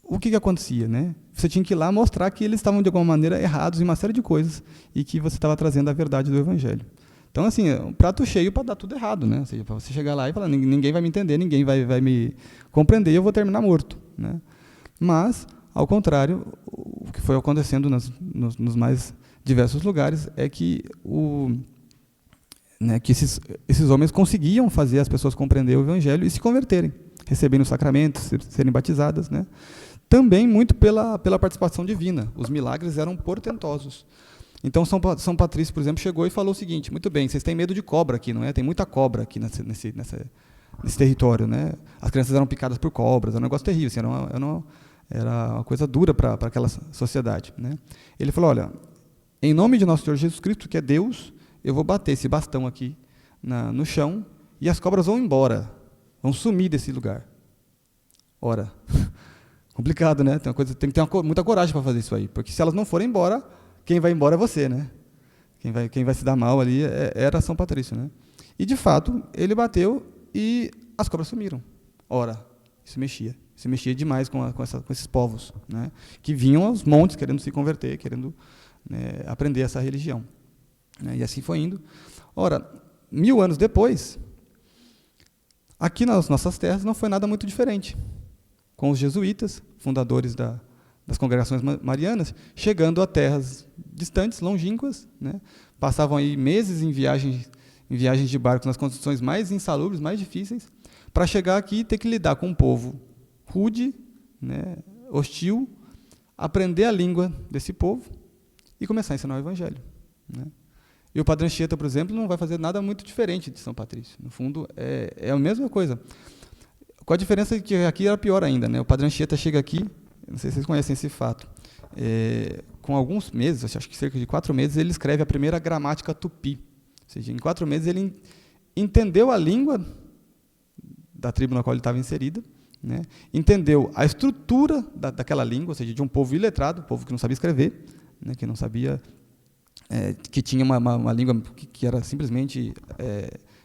o que acontecia, né? Você tinha que ir lá mostrar que eles estavam de alguma maneira errados em uma série de coisas e que você estava trazendo a verdade do Evangelho. Então, assim, um prato cheio para dar tudo errado, né? Ou seja, para você chegar lá e falar, ninguém vai me entender, ninguém vai me compreender e eu vou terminar morto, né? Mas, ao contrário, o que foi acontecendo nos mais diversos lugares é que esses homens conseguiam fazer as pessoas compreender o Evangelho e se converterem, receberem os sacramentos, serem batizadas, né? Também muito pela participação divina. Os milagres eram portentosos. Então, São Patrício, por exemplo, chegou e falou o seguinte: muito bem, vocês têm medo de cobra aqui, não é? Tem muita cobra aqui nesse território, né? As crianças eram picadas por cobras, era um negócio terrível, assim, era uma coisa dura para aquela sociedade, né? Ele falou: olha, em nome de nosso Senhor Jesus Cristo, que é Deus, eu vou bater esse bastão aqui no chão e as cobras vão embora, vão sumir desse lugar. Ora, complicado, né? Tem que ter muita coragem para fazer isso aí, porque se elas não forem embora, quem vai embora é você, né? Quem vai se dar mal ali era São Patrício, né? E, de fato, ele bateu e as cobras sumiram. Ora, isso mexia demais com esses povos, né? Que vinham aos montes querendo se converter, querendo, né, aprender essa religião, né? E assim foi indo. Ora, 1000 anos depois, aqui nas nossas terras não foi nada muito diferente, com os jesuítas, fundadores das congregações marianas, chegando a terras distantes, longínquas, né? Passavam aí meses em viagens de barco nas condições mais insalubres, mais difíceis, para chegar aqui e ter que lidar com um povo rude, né, hostil, aprender a língua desse povo e começar a ensinar o Evangelho, né? E o Padre Anchieta, por exemplo, não vai fazer nada muito diferente de São Patrício. No fundo, é a mesma coisa. Com a diferença que aqui era pior ainda, né? O Padre Anchieta chega aqui, não sei se vocês conhecem esse fato, com alguns meses, acho que cerca de 4 meses, ele escreve a primeira gramática tupi. Ou seja, em 4 meses ele entendeu a língua da tribo na qual ele estava inserido, né? Entendeu a estrutura daquela língua, ou seja, de um povo iletrado, um povo que não sabia escrever, né? Que não sabia, que tinha uma língua que era simplesmente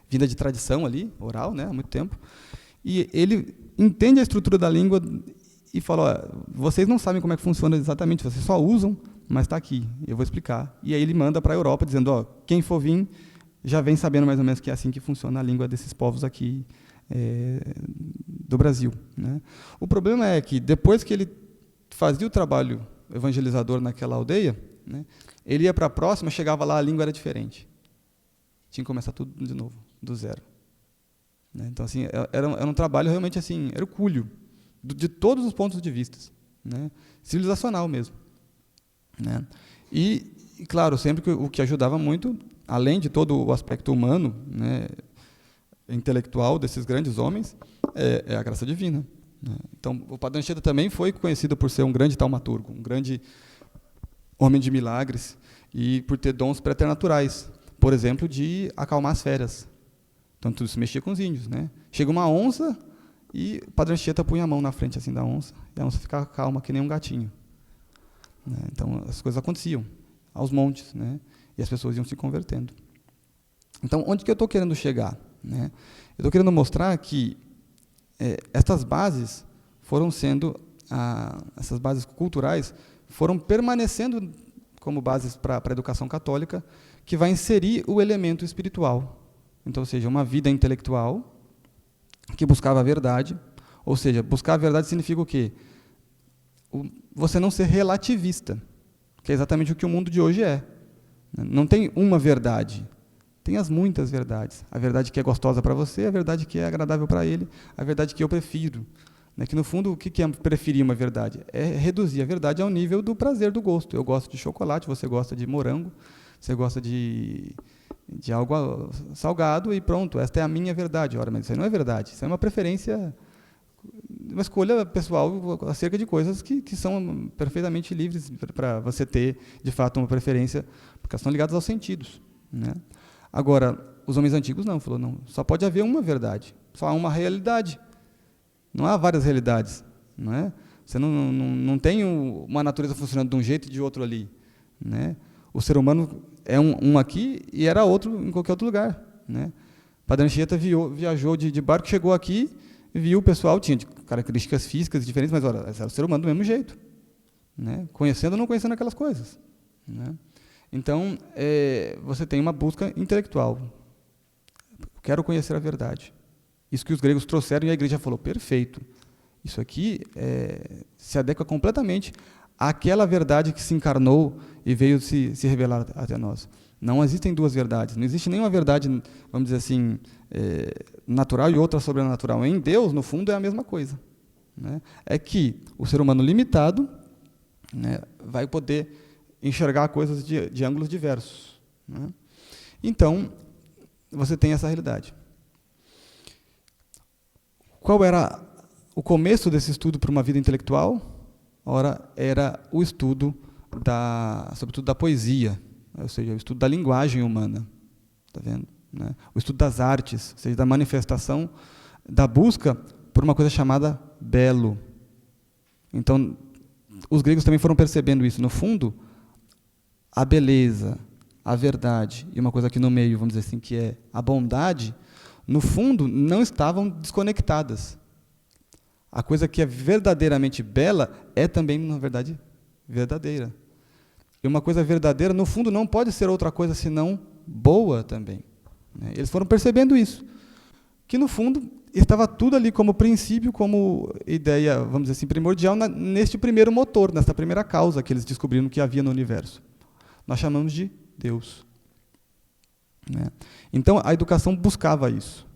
vinda de tradição ali, oral, né? Há muito tempo. E ele entende a estrutura da língua e fala: vocês não sabem como é que funciona exatamente, vocês só usam, mas está aqui, eu vou explicar. E aí ele manda para a Europa, dizendo: quem for vir, já vem sabendo mais ou menos que é assim que funciona a língua desses povos aqui do Brasil, né? O problema é que, depois que ele fazia o trabalho evangelizador naquela aldeia, né, ele ia para a próxima, chegava lá, a língua era diferente. Tinha que começar tudo de novo, do zero, né? Então, assim, era um trabalho realmente assim, hercúleo, de todos os pontos de vista, né? Civilizacional mesmo, né? E, claro, sempre que o que ajudava muito, além de todo o aspecto humano, né, intelectual desses grandes homens, é a graça divina, né? Então, o Padre Anchieta também foi conhecido por ser um grande taumaturgo, um grande homem de milagres e por ter dons preternaturais, por exemplo, de acalmar as feras. Então, tudo se mexia com os índios, né? Chega uma onça e o Padre Anchieta punha a mão na frente assim da onça, e a onça ficava calma, que nem um gatinho, né? Então, as coisas aconteciam aos montes, né? E as pessoas iam se convertendo. Então, onde que eu estou querendo chegar, né? Eu estou querendo mostrar que estas bases foram sendo, essas bases culturais foram permanecendo como bases para a educação católica, que vai inserir o elemento espiritual. Então, ou seja, uma vida intelectual que buscava a verdade, ou seja, buscar a verdade significa o quê? Você não ser relativista, que é exatamente o que o mundo de hoje é. Não tem uma verdade, tem as muitas verdades. A verdade que é gostosa para você, a verdade que é agradável para ele, a verdade que eu prefiro. Que, no fundo, o que é preferir uma verdade? É reduzir a verdade ao nível do prazer, do gosto. Eu gosto de chocolate, você gosta de morango, você gosta de algo salgado e pronto, esta é a minha verdade. Ora, mas isso aí não é verdade, isso é uma preferência, uma escolha pessoal acerca de coisas que são perfeitamente livres para você ter, de fato, uma preferência, porque elas estão ligadas aos sentidos, né? Agora, os homens antigos não, falou, não, só pode haver uma verdade, só há uma realidade. Não há várias realidades, não é? Você não tem uma natureza funcionando de um jeito e de outro ali, né? O ser humano é um aqui e era outro em qualquer outro lugar, né? Padre Anchieta viajou de barco, chegou aqui, viu o pessoal, tinha características físicas diferentes, mas olha, era o ser humano do mesmo jeito, né? Conhecendo ou não conhecendo aquelas coisas, né? Então, você tem uma busca intelectual. Quero conhecer a verdade. Isso que os gregos trouxeram e a igreja falou, perfeito. Isso aqui se adequa completamente àquela verdade que se encarnou e veio se revelar até nós. Não existem duas verdades. Não existe nenhuma verdade, vamos dizer assim, natural e outra sobrenatural. Em Deus, no fundo, é a mesma coisa, né? É que o ser humano limitado, né, vai poder enxergar coisas de ângulos diversos, né? Então, você tem essa realidade. Qual era o começo desse estudo para uma vida intelectual? Ora, era o estudo, sobretudo da poesia, ou seja, o estudo da linguagem humana. Está vendo? Né? O estudo das artes, ou seja, da manifestação, da busca por uma coisa chamada belo. Então, os gregos também foram percebendo isso. No fundo, a beleza, a verdade e uma coisa aqui no meio, vamos dizer assim, que é a bondade, no fundo, não estavam desconectadas. A coisa que é verdadeiramente bela é também, na verdade, verdadeira. E uma coisa verdadeira, no fundo, não pode ser outra coisa senão boa também. Eles foram percebendo isso. Que, no fundo, estava tudo ali como princípio, como ideia, vamos dizer assim, primordial, neste primeiro motor, nessa primeira causa que eles descobriram que havia no universo. Nós chamamos de Deus. Então, a educação buscava isso.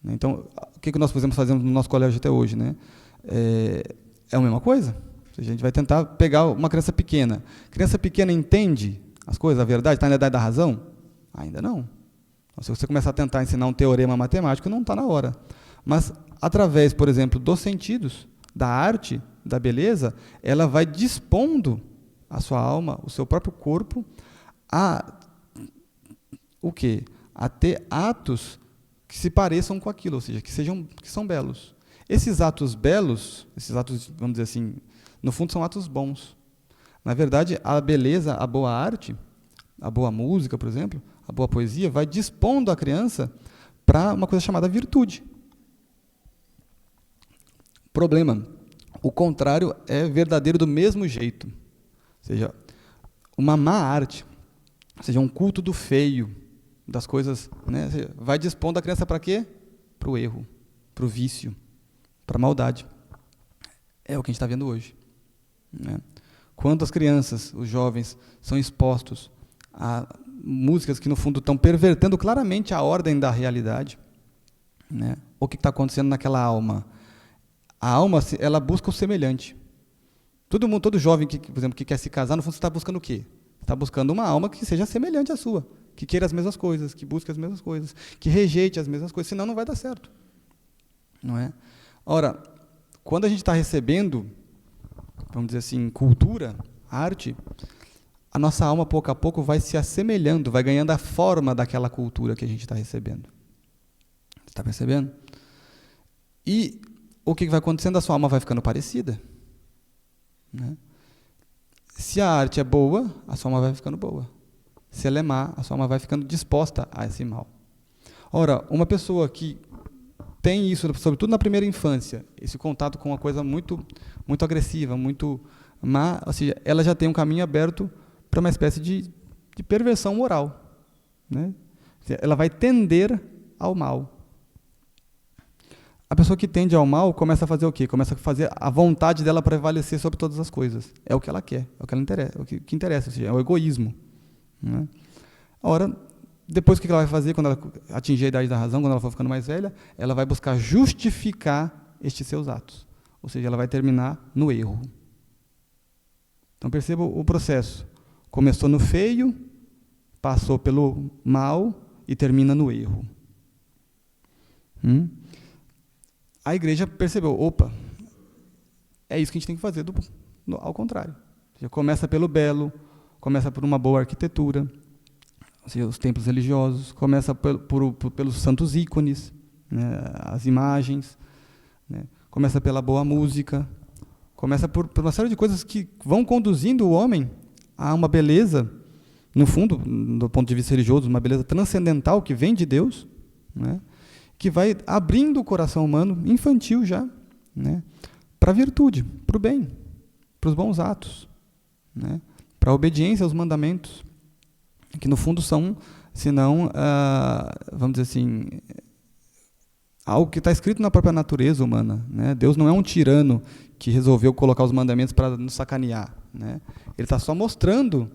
Então, o que nós podemos fazer no nosso colégio até hoje? É a mesma coisa. A gente vai tentar pegar uma criança pequena. Criança pequena entende as coisas, a verdade, está na idade da razão? Ainda não. Então, se você começar a tentar ensinar um teorema matemático, não está na hora. Mas, através, por exemplo, dos sentidos, da arte, da beleza, ela vai dispondo a sua alma, o seu próprio corpo, o quê? A ter atos que se pareçam com aquilo, ou seja, que são belos. Esses atos belos, esses atos, vamos dizer assim, no fundo são atos bons. Na verdade, a beleza, a boa arte, a boa música, por exemplo, a boa poesia, vai dispondo a criança para uma coisa chamada virtude. Problema, o contrário é verdadeiro do mesmo jeito. Ou seja, uma má arte, ou seja, um culto do feio, das coisas, né, vai dispondo a criança para quê? Para o erro, para o vício, para a maldade. É o que a gente está vendo hoje. Né? Quando as crianças, os jovens, são expostos a músicas que, no fundo, estão pervertendo claramente a ordem da realidade, né? O que está acontecendo naquela alma? A alma, ela busca o semelhante. Todo jovem, por exemplo, que quer se casar, no fundo, está buscando o quê? Está buscando uma alma que seja semelhante à sua, que queira as mesmas coisas, que busque as mesmas coisas, que rejeite as mesmas coisas, senão não vai dar certo. Não é? Ora, quando a gente está recebendo, vamos dizer assim, cultura, arte, a nossa alma, pouco a pouco, vai se assemelhando, vai ganhando a forma daquela cultura que a gente está recebendo. Você está percebendo? E o que vai acontecendo? A sua alma vai ficando parecida. Né? Se a arte é boa, a sua alma vai ficando boa. Se ela é má, a sua alma vai ficando disposta a esse mal. Ora, uma pessoa que tem isso, sobretudo na primeira infância, esse contato com uma coisa muito, muito agressiva, muito má, ou seja, ela já tem um caminho aberto para uma espécie de perversão moral. Né? Ela vai tender ao mal. A pessoa que tende ao mal começa a fazer o quê? Começa a fazer a vontade dela prevalecer sobre todas as coisas. É o que ela quer, é o que ela interessa, é o que interessa, ou seja, é o egoísmo. Né? Ora, depois o que ela vai fazer quando ela atingir a idade da razão, quando ela for ficando mais velha? Ela vai buscar justificar estes seus atos. Ou seja, ela vai terminar no erro. Então perceba o processo. Começou no feio, passou pelo mal e termina no erro. A igreja percebeu, opa, é isso que a gente tem que fazer, ao contrário. Ou seja, começa pelo belo, começa por uma boa arquitetura, ou seja, os templos religiosos, começa pelos santos ícones, né, as imagens, né, começa pela boa música, começa por uma série de coisas que vão conduzindo o homem a uma beleza, no fundo, do ponto de vista religioso, uma beleza transcendental que vem de Deus, né, que vai abrindo o coração humano, infantil já, né, para a virtude, para o bem, para os bons atos, né, para a obediência aos mandamentos, que no fundo são, senão, vamos dizer assim, algo que está escrito na própria natureza humana. Né? Deus não é um tirano que resolveu colocar os mandamentos para nos sacanear. Né? Ele está só mostrando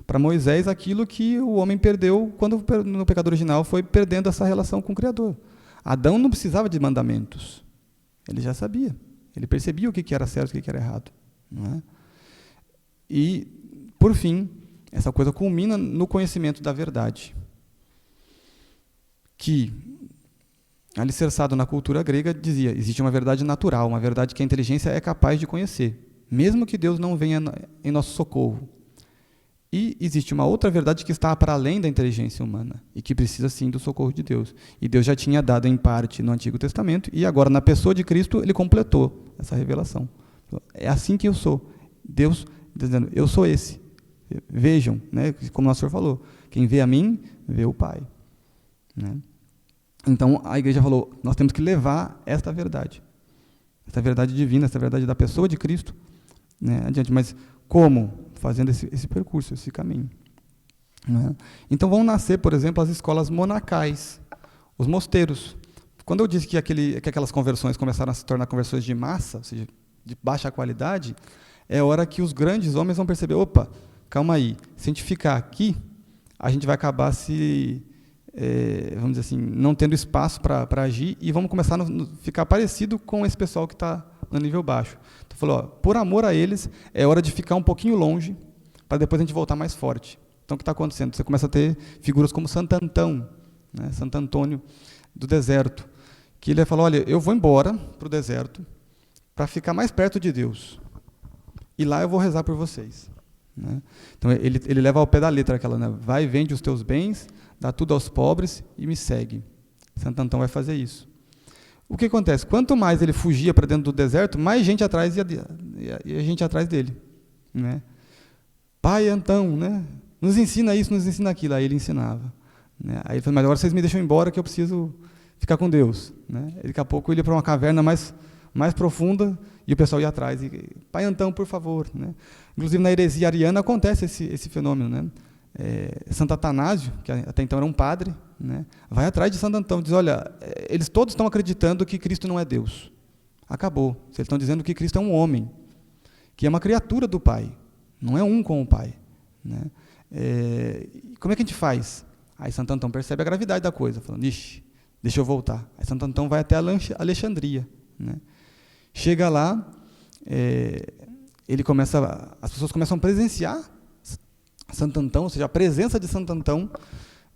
para Moisés aquilo que o homem perdeu quando no pecado original foi perdendo essa relação com o Criador. Adão não precisava de mandamentos. Ele já sabia. Ele percebia o que era certo e o que era errado. Não é? E, por fim, essa coisa culmina no conhecimento da verdade, que, alicerçado na cultura grega, dizia, existe uma verdade natural, uma verdade que a inteligência é capaz de conhecer, mesmo que Deus não venha em nosso socorro. E existe uma outra verdade que está para além da inteligência humana e que precisa, sim, do socorro de Deus. E Deus já tinha dado, em parte, no Antigo Testamento, e agora, na pessoa de Cristo, Ele completou essa revelação. É assim que eu sou. Deus dizendo, eu sou esse. Vejam, né, como o nosso Senhor falou, quem vê a mim, vê o Pai. Né? Então, a igreja falou, nós temos que levar esta verdade divina, essa verdade da pessoa de Cristo, né, adiante. Mas como? Fazendo esse percurso, esse caminho. Né? Então vão nascer, por exemplo, as escolas monacais, os mosteiros. Quando eu disse que aquelas conversões começaram a se tornar conversões de massa, ou seja, de baixa qualidade, é hora que os grandes homens vão perceber, opa, calma aí, se a gente ficar aqui, a gente vai acabar vamos dizer assim, não tendo espaço para agir, e vamos começar a ficar parecido com esse pessoal que está no nível baixo. Então, falou, por amor a eles, é hora de ficar um pouquinho longe, para depois a gente voltar mais forte. Então, o que está acontecendo? Você começa a ter figuras como Santo Antão, né, Santo Antônio do deserto, que ele falou, olha, eu vou embora para o deserto para ficar mais perto de Deus. E lá eu vou rezar por vocês. Né? Então, ele leva ao pé da letra aquela, né, vai, vende os teus bens, dá tudo aos pobres e me segue. Santo Antão vai fazer isso. O que acontece? Quanto mais ele fugia para dentro do deserto, mais gente atrás ia gente atrás dele. Né? Pai Antão, né? Nos ensina isso, nos ensina aquilo. Aí ele ensinava. Né? Aí ele falou, mas agora vocês me deixam embora que eu preciso ficar com Deus. Né? Daqui a pouco ele ia para uma caverna mais profunda e o pessoal ia atrás. Pai Antão, por favor. Né? Inclusive na heresia ariana acontece esse fenômeno. Né? Santo Atanásio, que até então era um padre, né, vai atrás de Santo Antão, diz, olha, eles todos estão acreditando que Cristo não é Deus. Acabou. Eles estão dizendo que Cristo é um homem, que é uma criatura do Pai, não é um com o Pai. Né? Como é que a gente faz? Aí Santo Antão percebe a gravidade da coisa, falando, ixi, deixa eu voltar. Aí Santo Antão vai até Alexandria. Né? Chega lá, as pessoas começam a presenciar Santo Antão, ou seja, a presença de Santo Antão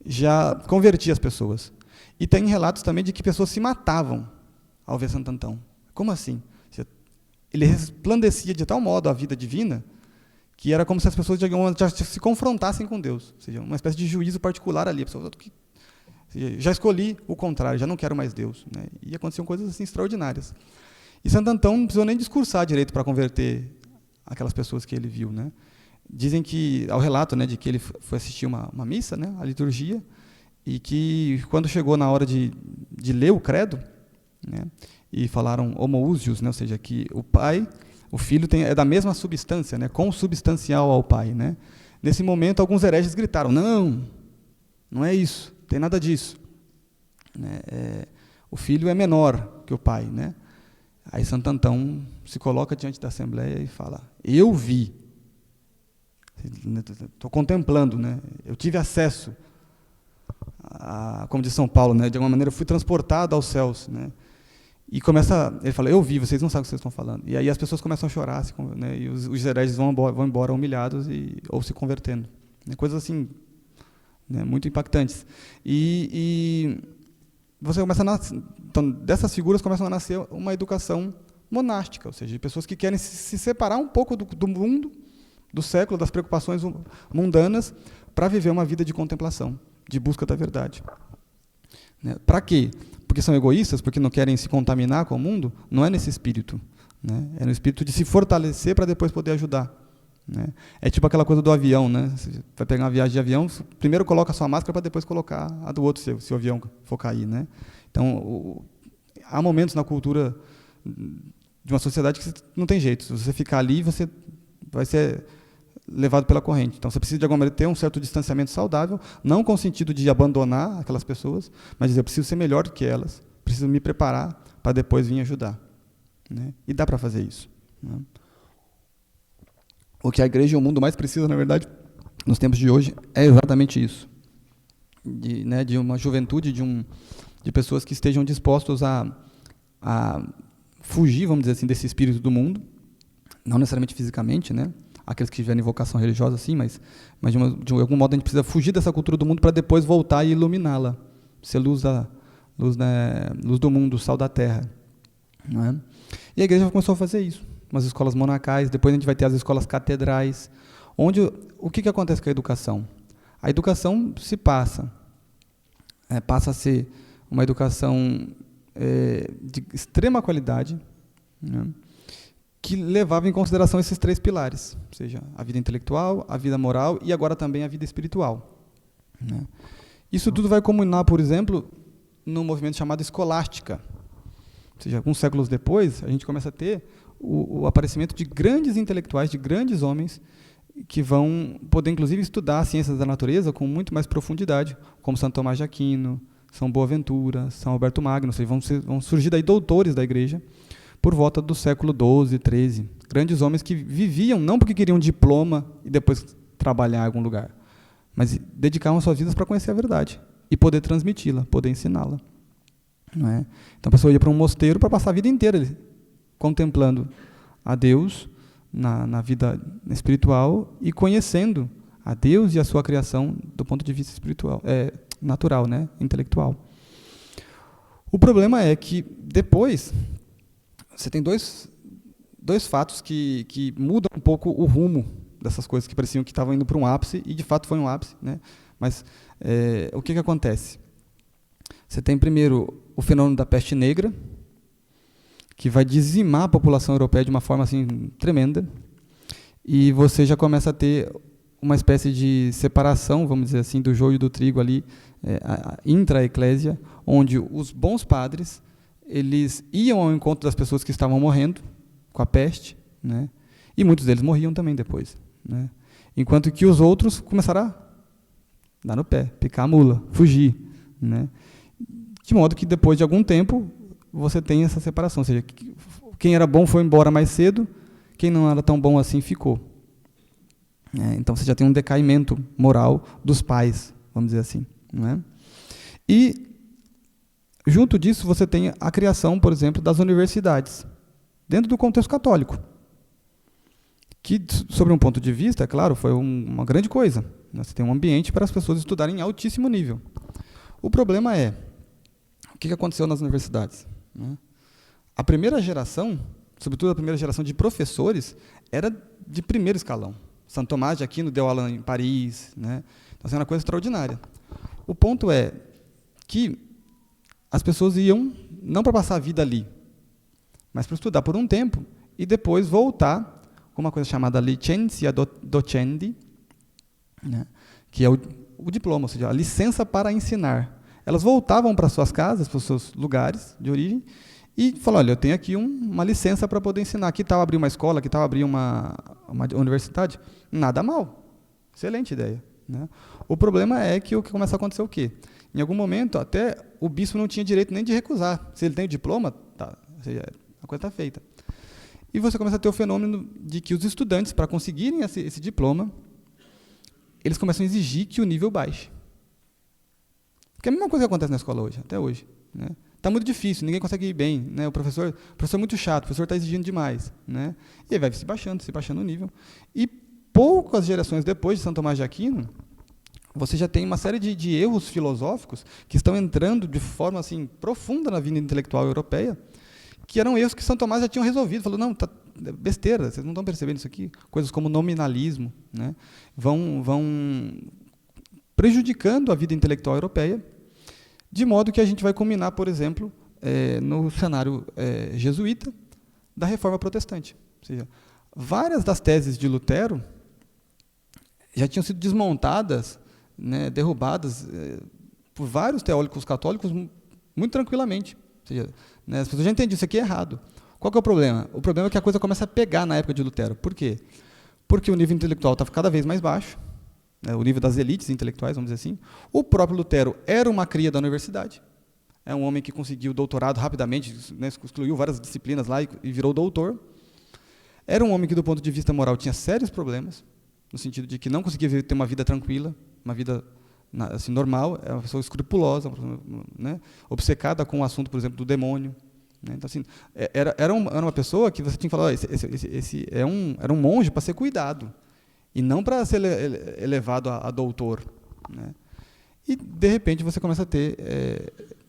já convertia as pessoas. E tem relatos também de que pessoas se matavam ao ver Santo Antão. Como assim? Ele resplandecia de tal modo a vida divina que era como se as pessoas já se confrontassem com Deus. Ou seja, uma espécie de juízo particular ali. A pessoa, já escolhi o contrário, já não quero mais Deus. Né? E aconteciam coisas assim extraordinárias. E Santo Antão não precisou nem discursar direito para converter aquelas pessoas que ele viu. Né? Dizem que, ao relato, né, de que ele foi assistir uma missa, né, a liturgia, e que quando chegou na hora de ler o credo, né, e falaram homoousios, né, ou seja, que o filho é da mesma substância, né, consubstancial ao pai. Né. Nesse momento, alguns hereges gritaram, não é isso, não tem nada disso. Né, o filho é menor que o pai. Né. Aí Santo Antão se coloca diante da Assembleia e fala, eu vi, estou contemplando, né? Eu tive acesso, como diz São Paulo, né? De alguma maneira eu fui transportado aos céus. Né? E ele fala, eu vi, vocês não sabem o que vocês estão falando. E aí as pessoas começam a chorar, né? E os hereges vão embora humilhados ou se convertendo. Né? Coisas assim, né? Muito impactantes. E você começa então, dessas figuras começam a nascer uma educação monástica, ou seja, de pessoas que querem se separar um pouco do mundo, do século, das preocupações mundanas, para viver uma vida de contemplação, de busca da verdade. Né? Para quê? Porque são egoístas, porque não querem se contaminar com o mundo? Não é nesse espírito. Né? É no espírito de se fortalecer para depois poder ajudar. Né? É tipo aquela coisa do avião. Né? Você vai pegar uma viagem de avião, primeiro coloca a sua máscara para depois colocar a do outro, se o avião for cair. Né? Então, há momentos na cultura de uma sociedade que não tem jeito. Se você ficar ali, você vai ser levado pela corrente. Então, você precisa, de alguma maneira, ter um certo distanciamento saudável, não com o sentido de abandonar aquelas pessoas, mas dizer, eu preciso ser melhor do que elas, preciso me preparar para depois vir ajudar. Né? E dá para fazer isso. Né? O que a igreja e o mundo mais precisam, na verdade, nos tempos de hoje, é exatamente isso. De uma juventude, de pessoas que estejam dispostos a fugir, vamos dizer assim, desse espírito do mundo, não necessariamente fisicamente, né? aqueles que tiverem vocação religiosa, sim, mas de algum modo a gente precisa fugir dessa cultura do mundo para depois voltar e iluminá-la, ser luz do mundo, sal da terra. Não é? E a igreja começou a fazer isso, umas escolas monacais, depois a gente vai ter as escolas catedrais, onde o que acontece com a educação? A educação passa a ser uma educação de extrema qualidade, né, que levava em consideração esses 3 pilares, ou seja, a vida intelectual, a vida moral e agora também a vida espiritual. Né. Isso tudo vai culminar, por exemplo, num movimento chamado escolástica. Ou seja, alguns séculos depois, a gente começa a ter o aparecimento de grandes intelectuais, de grandes homens, que vão poder, inclusive, estudar as ciências da natureza com muito mais profundidade, como Santo Tomás de Aquino, São Boaventura, São Alberto Magno, ou seja, vão surgir daí doutores da igreja por volta do século XII, XIII. Grandes homens que viviam não porque queriam um diploma e depois trabalhar em algum lugar, mas dedicavam suas vidas para conhecer a verdade e poder transmiti-la, poder ensiná-la. Não é? Então a pessoa ia para um mosteiro para passar a vida inteira contemplando a Deus na vida espiritual e conhecendo a Deus e a sua criação do ponto de vista espiritual, natural, né? Intelectual. O problema é que depois você tem dois fatos que mudam um pouco o rumo dessas coisas que pareciam que estavam indo para um ápice, e de fato foi um ápice, né? Mas o que acontece? Você tem primeiro o fenômeno da peste negra, que vai dizimar a população europeia de uma forma assim tremenda, e você já começa a ter uma espécie de separação, vamos dizer assim, do joio e do trigo ali, intra-eclésia, onde os bons padres eles iam ao encontro das pessoas que estavam morrendo com a peste, né? E muitos deles morriam também depois, né? Enquanto que os outros começaram a dar no pé, picar a mula, fugir, né? De modo que depois de algum tempo você tem essa separação, ou seja, quem era bom foi embora mais cedo, quem não era tão bom assim ficou. Então você já tem um decaimento moral dos pais, vamos dizer assim. Não é? E, junto disso, você tem a criação, por exemplo, das universidades, dentro do contexto católico, que, sobre um ponto de vista, é claro, foi uma grande coisa. Você tem um ambiente para as pessoas estudarem em altíssimo nível. O problema é, o que aconteceu nas universidades? A primeira geração, sobretudo a primeira geração de professores, era de primeiro escalão. Santo Tomás de Aquino deu aula em Paris, né? Então, era uma coisa extraordinária. O ponto é que as pessoas iam não para passar a vida ali, mas para estudar por um tempo e depois voltar com uma coisa chamada licencia docendi, né? Que é o diploma, ou seja, a licença para ensinar. Elas voltavam para suas casas, para os seus lugares de origem, e falaram, olha, eu tenho aqui uma licença para poder ensinar. Que tal abrir uma escola, que tal abrir uma universidade? Nada mal. Excelente ideia. Né? O problema é que o que começa a acontecer é o quê? Em algum momento, até o bispo não tinha direito nem de recusar. Se ele tem o diploma, tá, ou seja, a coisa está feita. E você começa a ter o fenômeno de que os estudantes, para conseguirem esse diploma, eles começam a exigir que o nível baixe. Porque é a mesma coisa que acontece na escola hoje, até hoje. Né? Está muito difícil, ninguém consegue ir bem. Né? O professor é muito chato, o professor está exigindo demais. Né? E aí vai se baixando o nível. E poucas gerações depois de Santo Tomás de Aquino, você já tem uma série de erros filosóficos que estão entrando de forma assim, profunda na vida intelectual europeia, que eram erros que Santo Tomás já tinham resolvido. Falou, não, tá besteira, vocês não estão percebendo isso aqui. Coisas como nominalismo, né? vão prejudicando a vida intelectual europeia, de modo que a gente vai culminar, por exemplo, no cenário jesuíta da Reforma Protestante. Ou seja, várias das teses de Lutero já tinham sido desmontadas, né, derrubadas por vários teólogos católicos muito tranquilamente. Ou seja, né, as pessoas já entendiam, isso aqui é errado. Qual que é o problema? O problema é que a coisa começa a pegar na época de Lutero. Por quê? Porque o nível intelectual está cada vez mais baixo, o nível das elites intelectuais, vamos dizer assim. O próprio Lutero era uma cria da universidade, é um homem que conseguiu doutorado rapidamente, né, excluiu várias disciplinas lá e virou doutor. Era um homem que, do ponto de vista moral, tinha sérios problemas, no sentido de que não conseguia ter uma vida tranquila, uma vida assim, normal, é uma pessoa escrupulosa, né, obcecada com o assunto, por exemplo, do demônio, né? Então, assim, era uma pessoa que você tinha que falar, esse era um monge para ser cuidado, e não para ser elevado a doutor, né? E, de repente, você começa a ter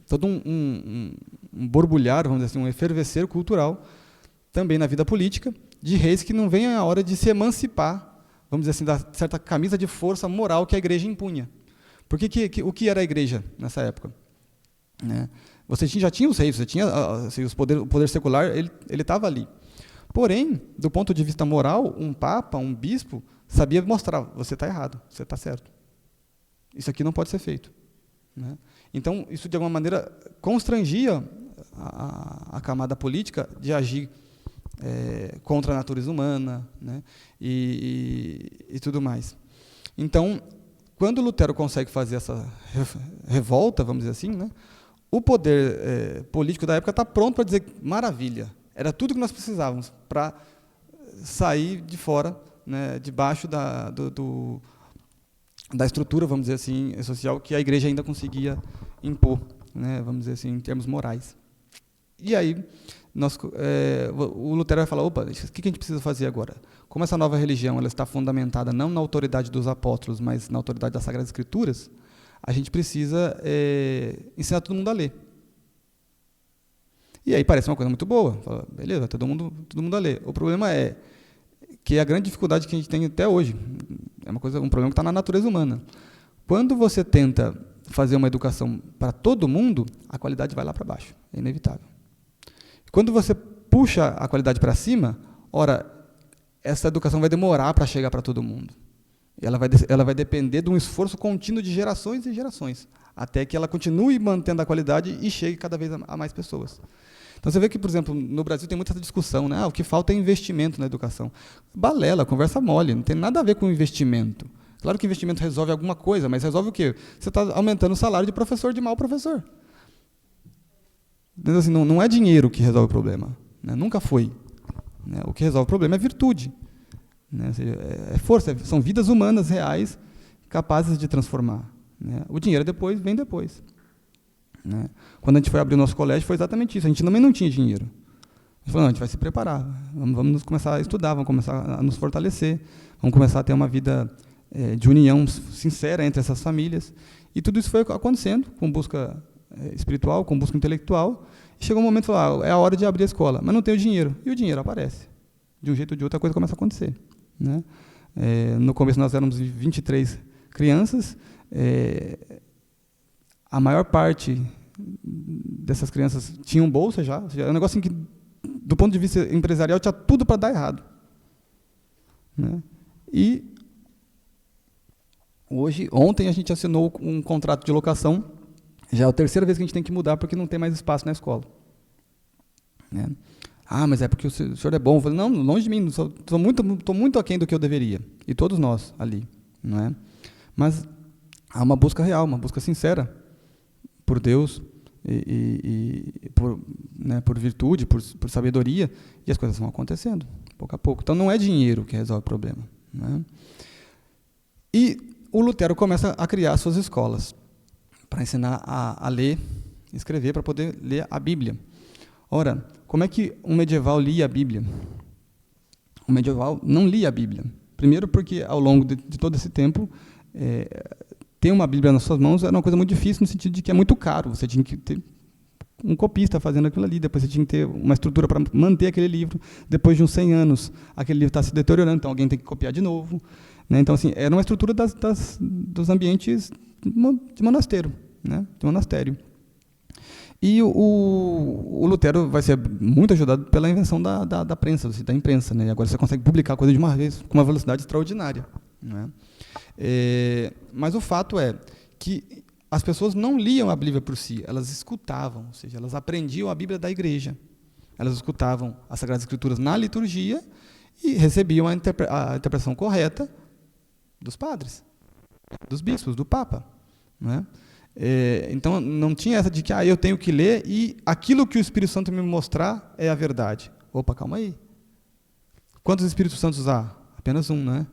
todo um borbulhar, vamos dizer assim, um efervescer cultural, também na vida política, de reis que não vem a hora de se emancipar, vamos dizer assim, da certa camisa de força moral que a igreja impunha. Porque o que era a igreja nessa época? Né? Você já tinha os reis, você tinha assim, o poder secular, ele estava ali. Porém, do ponto de vista moral, um papa, um bispo, sabia mostrar, você está errado, você está certo. Isso aqui não pode ser feito. Né? Então, isso, de alguma maneira, constrangia a camada política de agir contra a natureza humana, né? e tudo mais. Então, quando Lutero consegue fazer essa revolta, vamos dizer assim, né? O poder político da época está pronto para dizer, maravilha, era tudo que nós precisávamos para sair de fora, né, debaixo da estrutura, vamos dizer assim, social que a igreja ainda conseguia impor, né, vamos dizer assim, em termos morais. E aí, o Lutero vai falar, opa, o que a gente precisa fazer agora? Como essa nova religião ela está fundamentada não na autoridade dos apóstolos, mas na autoridade das Sagradas Escrituras, a gente precisa ensinar todo mundo a ler. E aí parece uma coisa muito boa. Fala, beleza, todo mundo a ler. O problema é que a grande dificuldade que a gente tem até hoje é um problema que está na natureza humana. Quando você tenta fazer uma educação para todo mundo, a qualidade vai lá para baixo. É inevitável. Quando você puxa a qualidade para cima, ora, essa educação vai demorar para chegar para todo mundo. Ela vai depender de um esforço contínuo de gerações e gerações, até que ela continue mantendo a qualidade e chegue cada vez a mais pessoas. Então, você vê que, por exemplo, no Brasil tem muita essa discussão, né? O que falta é investimento na educação. Balela, conversa mole, não tem nada a ver com investimento. Claro que investimento resolve alguma coisa, mas resolve o quê? Você está aumentando o salário de professor de mau professor. Então, assim, não é dinheiro que resolve o problema, né? Nunca foi. Né? O que resolve o problema é virtude. Né? Ou seja, é força, são vidas humanas reais capazes de transformar. Né? O dinheiro vem depois. Né? Quando a gente foi abrir o nosso colégio, foi exatamente isso. A gente também não tinha dinheiro. A gente falou, a gente vai se preparar, vamos começar a estudar, vamos começar a nos fortalecer, vamos começar a ter uma vida de união sincera entre essas famílias. E tudo isso foi acontecendo, com busca espiritual, com busca intelectual. E chegou um momento de falar, é a hora de abrir a escola, mas não tem o dinheiro. E o dinheiro aparece. De um jeito ou de outro, a coisa começa a acontecer. Né? No começo, nós éramos 23 crianças. A maior parte dessas crianças tinham bolsa já. Ou seja, é um negócio em que, do ponto de vista empresarial, tinha tudo para dar errado. Né? E ontem a gente assinou um contrato de locação. Já é a terceira vez que a gente tem que mudar porque não tem mais espaço na escola. Né? Ah, mas é porque o senhor é bom. Eu falei, não, longe de mim, estou muito aquém do que eu deveria. E todos nós ali. Não é? Mas há uma busca real, uma busca sincera por Deus, por virtude, por sabedoria, e as coisas vão acontecendo, pouco a pouco. Então, não é dinheiro que resolve o problema. Né? E o Lutero começa a criar suas escolas, para ensinar a ler, escrever, para poder ler a Bíblia. Ora, como é que um medieval lia a Bíblia? O medieval não lia a Bíblia. Primeiro porque, ao longo de todo esse tempo, ter uma Bíblia nas suas mãos era uma coisa muito difícil, no sentido de que é muito caro. Você tinha que ter um copista fazendo aquilo ali, depois você tinha que ter uma estrutura para manter aquele livro. Depois de uns 100 anos, aquele livro está se deteriorando, então alguém tem que copiar de novo. Né? Então, assim, era uma estrutura dos ambientes de monastério. Né? De monastério. E o Lutero vai ser muito ajudado pela invenção da prensa, da imprensa. Né? E agora você consegue publicar a coisa de uma vez, com uma velocidade extraordinária. Né? Mas o fato é que as pessoas não liam a Bíblia por si, elas escutavam, ou seja, elas aprendiam a Bíblia da igreja. Elas escutavam as Sagradas Escrituras na liturgia e recebiam a interpretação correta dos padres, dos bispos, do Papa. Né? Então, não tinha essa de que eu tenho que ler e aquilo que o Espírito Santo me mostrar é a verdade. Opa, calma aí. Quantos Espíritos Santos há? Apenas um, né?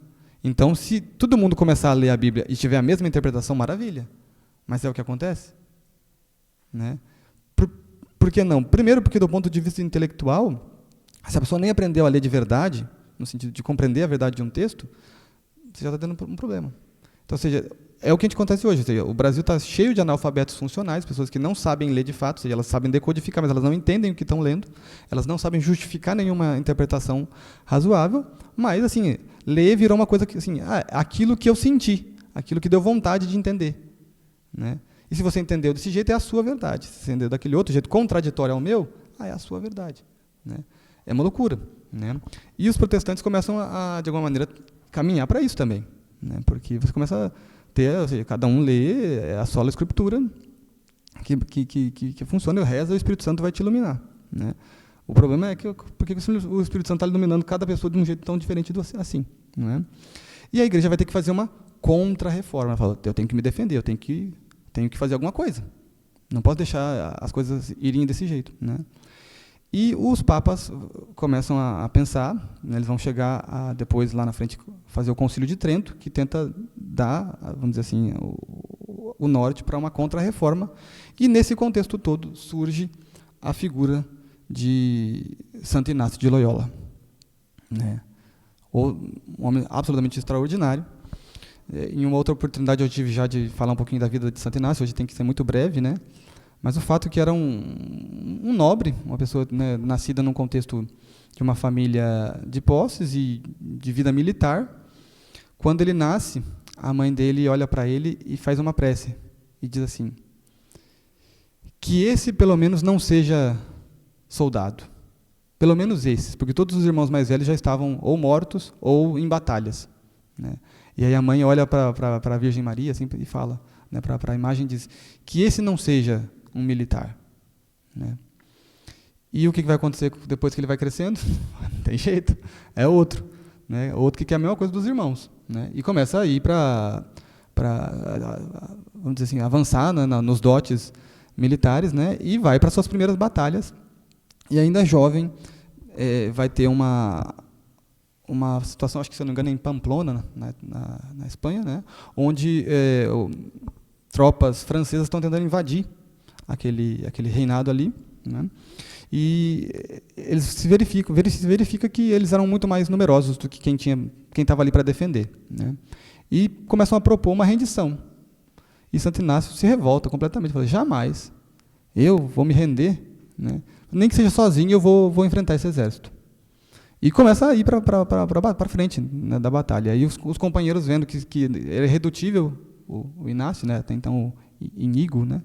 Então, se todo mundo começar a ler a Bíblia e tiver a mesma interpretação, maravilha. Mas é o que acontece? Né? Por que não? Primeiro, porque do ponto de vista intelectual, se a pessoa nem aprendeu a ler de verdade, no sentido de compreender a verdade de um texto, você já está tendo um problema. Então, ou seja, é o que acontece hoje. Ou seja, o Brasil está cheio de analfabetos funcionais, pessoas que não sabem ler de fato, ou seja, elas sabem decodificar, mas elas não entendem o que estão lendo, elas não sabem justificar nenhuma interpretação razoável, mas, assim, ler virou uma coisa que, assim, aquilo que eu senti, aquilo que deu vontade de entender, né? E se você entendeu desse jeito, é a sua verdade. Se você entendeu daquele outro jeito, contraditório ao meu, é a sua verdade, né? É uma loucura, né? E os protestantes começam a, de alguma maneira, caminhar para isso também, né? Porque você começa a ter, ou seja, cada um lê a sola escritura que funciona, e o resto o Espírito Santo vai te iluminar, né? O problema é que porque o Espírito Santo está iluminando cada pessoa de um jeito tão diferente assim, né? E a igreja vai ter que fazer uma contra-reforma. Ela fala, eu tenho que me defender, eu tenho que fazer alguma coisa. Não posso deixar as coisas irem desse jeito, né? E os papas começam a pensar, né, eles vão chegar depois, lá na frente, fazer o Concílio de Trento, que tenta dar, vamos dizer assim, o norte para uma contra-reforma. E, nesse contexto todo, surge a figura de Santo Inácio de Loyola, né? Um homem absolutamente extraordinário. Em uma outra oportunidade eu tive já de falar um pouquinho da vida de Santo Inácio, hoje tem que ser muito breve, né? Mas o fato é que era um nobre, uma pessoa, né, nascida num contexto de uma família de posses e de vida militar. Quando ele nasce, a mãe dele olha para ele e faz uma prece e diz assim: que esse pelo menos não seja soldado, pelo menos esses, porque todos os irmãos mais velhos já estavam ou mortos ou em batalhas, né? E aí a mãe olha para a Virgem Maria assim, e fala, né, para a imagem, e diz que esse não seja um militar, né? E o que vai acontecer depois que ele vai crescendo? Não tem jeito, é outro, né? Outro que quer a mesma coisa dos irmãos, né? E começa a ir vamos dizer assim, avançar, né, nos dotes militares, né? E vai para suas primeiras batalhas. E ainda jovem, vai ter uma situação, acho que, se eu não me engano, em Pamplona, na Espanha, né? Onde tropas francesas estão tentando invadir aquele reinado ali, né? E eles verifica que eles eram muito mais numerosos do que quem estava ali para defender, né? E começam a propor uma rendição. E Santo Inácio se revolta completamente, fala: jamais eu vou me render, né? Nem que seja sozinho, eu vou enfrentar esse exército. E começa a ir para frente, né, da batalha. Aí os companheiros, vendo que era irredutível o Inácio, né, até então Iñigo, né,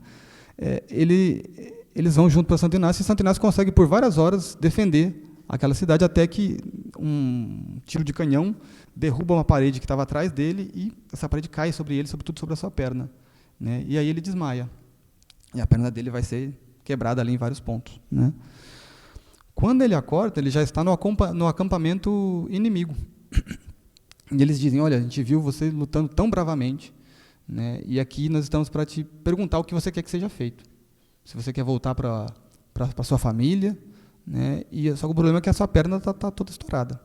eles vão junto para Santo Inácio, e Santo Inácio consegue por várias horas defender aquela cidade, até que um tiro de canhão derruba uma parede que estava atrás dele, e essa parede cai sobre ele, sobretudo sobre a sua perna, né, e aí ele desmaia. E a perna dele vai ser quebrada ali em vários pontos, né. Quando ele acorda, ele já está no acampamento inimigo. E eles dizem: olha, a gente viu você lutando tão bravamente, né, e aqui nós estamos para te perguntar o que você quer que seja feito. Se você quer voltar para a sua família, né, só que o problema é que a sua perna está toda estourada.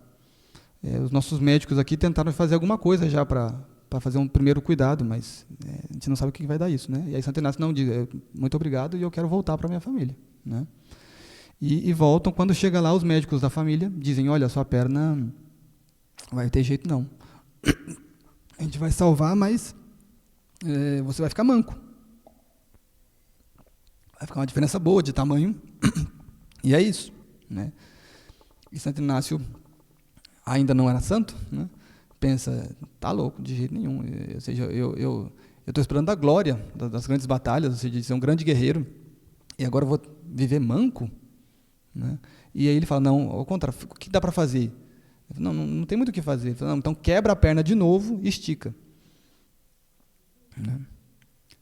Os nossos médicos aqui tentaram fazer alguma coisa já para fazer um primeiro cuidado, mas a gente não sabe o que vai dar isso, né? E aí Santo Inácio não diz: muito obrigado, e eu quero voltar para a minha família, né? E voltam. Quando chega lá, os médicos da família dizem: olha, sua perna não vai ter jeito não. A gente vai salvar, mas você vai ficar manco. Vai ficar uma diferença boa de tamanho. E é isso, né? E Santo Inácio ainda não era santo, né? Pensa: tá louco, de jeito nenhum. Ou seja, eu estou esperando a glória das grandes batalhas, ou seja, de ser um grande guerreiro, e agora eu vou viver manco, né? E aí ele fala: não, ao contrário, o que dá para fazer? Falo, não tem muito o que fazer. Ele fala: não, então quebra a perna de novo e estica, né?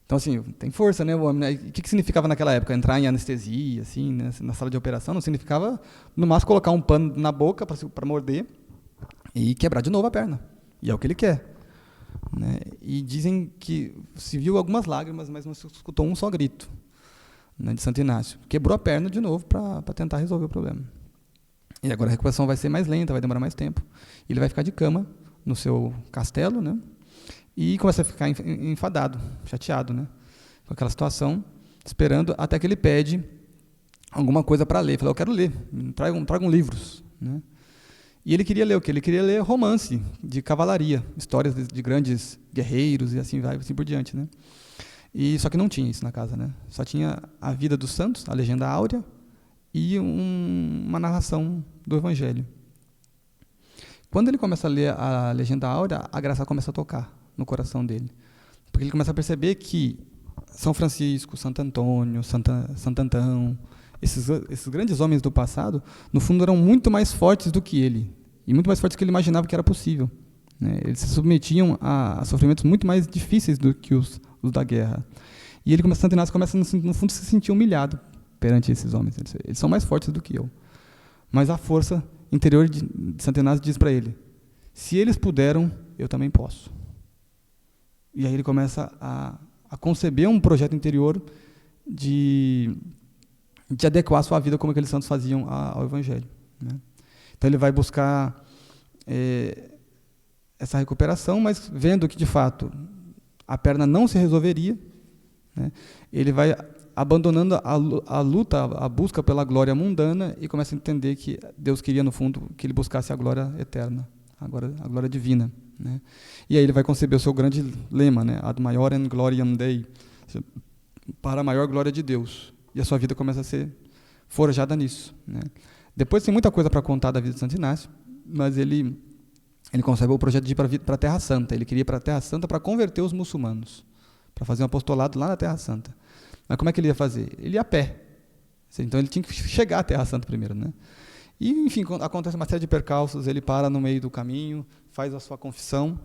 Então, assim, tem força, né, o homem, né? O que significava naquela época? Entrar em anestesia, assim, né, na sala de operação? Não significava, no máximo, colocar um pano na boca para morder e quebrar de novo a perna. E é o que ele quer, né? E dizem que se viu algumas lágrimas, mas não se escutou um só grito, né, de Santo Inácio. Quebrou a perna de novo para tentar resolver o problema. E agora a recuperação vai ser mais lenta, vai demorar mais tempo. Ele vai ficar de cama no seu castelo, né? E começa a ficar enfadado, chateado, né, com aquela situação, esperando até que ele pede alguma coisa para ler. Falei, eu quero ler, tragam livros, né? E ele queria ler o quê? Ele queria ler romance de cavalaria, histórias de grandes guerreiros e assim vai, assim por diante, né? E só que não tinha isso na casa, né? Só tinha a vida dos santos, a legenda áurea e uma narração do Evangelho. Quando ele começa a ler a legenda áurea, a graça começa a tocar no coração dele, porque ele começa a perceber que São Francisco, Santo Antônio, Santo Antão, esses grandes homens do passado, no fundo, eram muito mais fortes do que ele, e muito mais fortes do que ele imaginava que era possível, né? Eles se submetiam a sofrimentos muito mais difíceis do que os da guerra. E ele, Santo Inácio, começa, no fundo, a se sentir humilhado perante esses homens. Eles são mais fortes do que eu. Mas a força interior de Santo Inácio diz para ele, se eles puderam, eu também posso. E aí ele começa a conceber um projeto interior de adequar a sua vida como aqueles santos faziam ao Evangelho, né? Então ele vai buscar essa recuperação, mas vendo que, de fato, a perna não se resolveria, né, ele vai abandonando a luta, a busca pela glória mundana e começa a entender que Deus queria, no fundo, que ele buscasse a glória eterna, a glória divina, né? E aí ele vai conceber o seu grande lema, né, ad maiorem gloriam Dei, para a maior glória de Deus. E a sua vida começa a ser forjada nisso, né? Depois tem muita coisa para contar da vida de Santo Inácio, mas ele concebeu o projeto de ir para a Terra Santa. Ele queria ir para a Terra Santa para converter os muçulmanos, para fazer um apostolado lá na Terra Santa. Mas como é que ele ia fazer? Ele ia a pé. Então ele tinha que chegar à Terra Santa primeiro, né? E, enfim, acontece uma série de percalços, ele para no meio do caminho, faz a sua confissão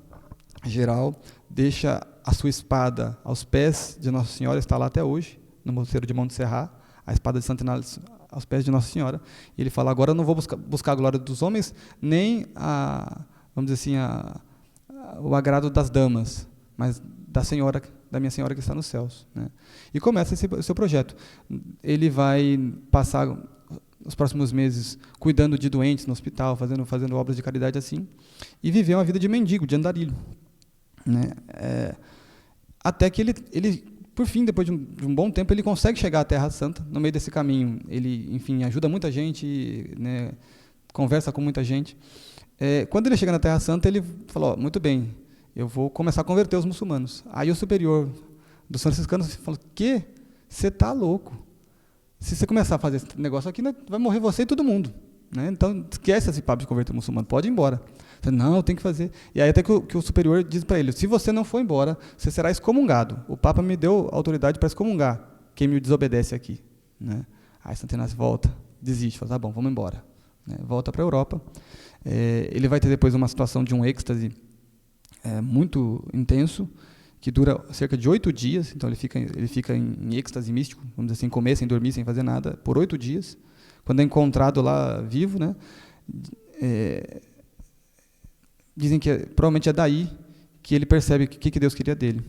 geral, deixa a sua espada aos pés de Nossa Senhora, está lá até hoje, no Mosteiro de Montserrat, a espada de Santo Inácio aos pés de Nossa Senhora, e ele fala, agora eu não vou buscar a glória dos homens, nem vamos dizer assim, o agrado das damas, mas da minha Senhora que está nos céus, né? E começa esse seu projeto. Ele vai passar os próximos meses cuidando de doentes no hospital, fazendo obras de caridade assim, e viver uma vida de mendigo, de andarilho, né? Até que ele, por fim, depois de um bom tempo, ele consegue chegar à Terra Santa. No meio desse caminho, ele, enfim, ajuda muita gente, né, conversa com muita gente. Quando ele chega na Terra Santa, ele falou, muito bem, eu vou começar a converter os muçulmanos. Aí o superior dos franciscanos falou, que? Você está louco. Se você começar a fazer esse negócio aqui, vai morrer você e todo mundo, né? Então, esquece esse papo de converter muçulmano, pode ir embora. Falei, não, tem que fazer. E aí até que o superior diz para ele, se você não for embora, você será excomungado. O Papa me deu autoridade para excomungar quem me desobedece aqui, né? Aí Santo Inácio volta, desiste, fala, tá bom, vamos embora, né? Volta para a Europa. Ele vai ter depois uma situação de um êxtase muito intenso, que dura cerca de 8 dias, então ele fica em êxtase místico, vamos dizer assim, comer sem dormir, sem fazer nada, por 8 dias. Quando é encontrado lá vivo, né, dizem que provavelmente é daí que ele percebe o que Deus queria dele.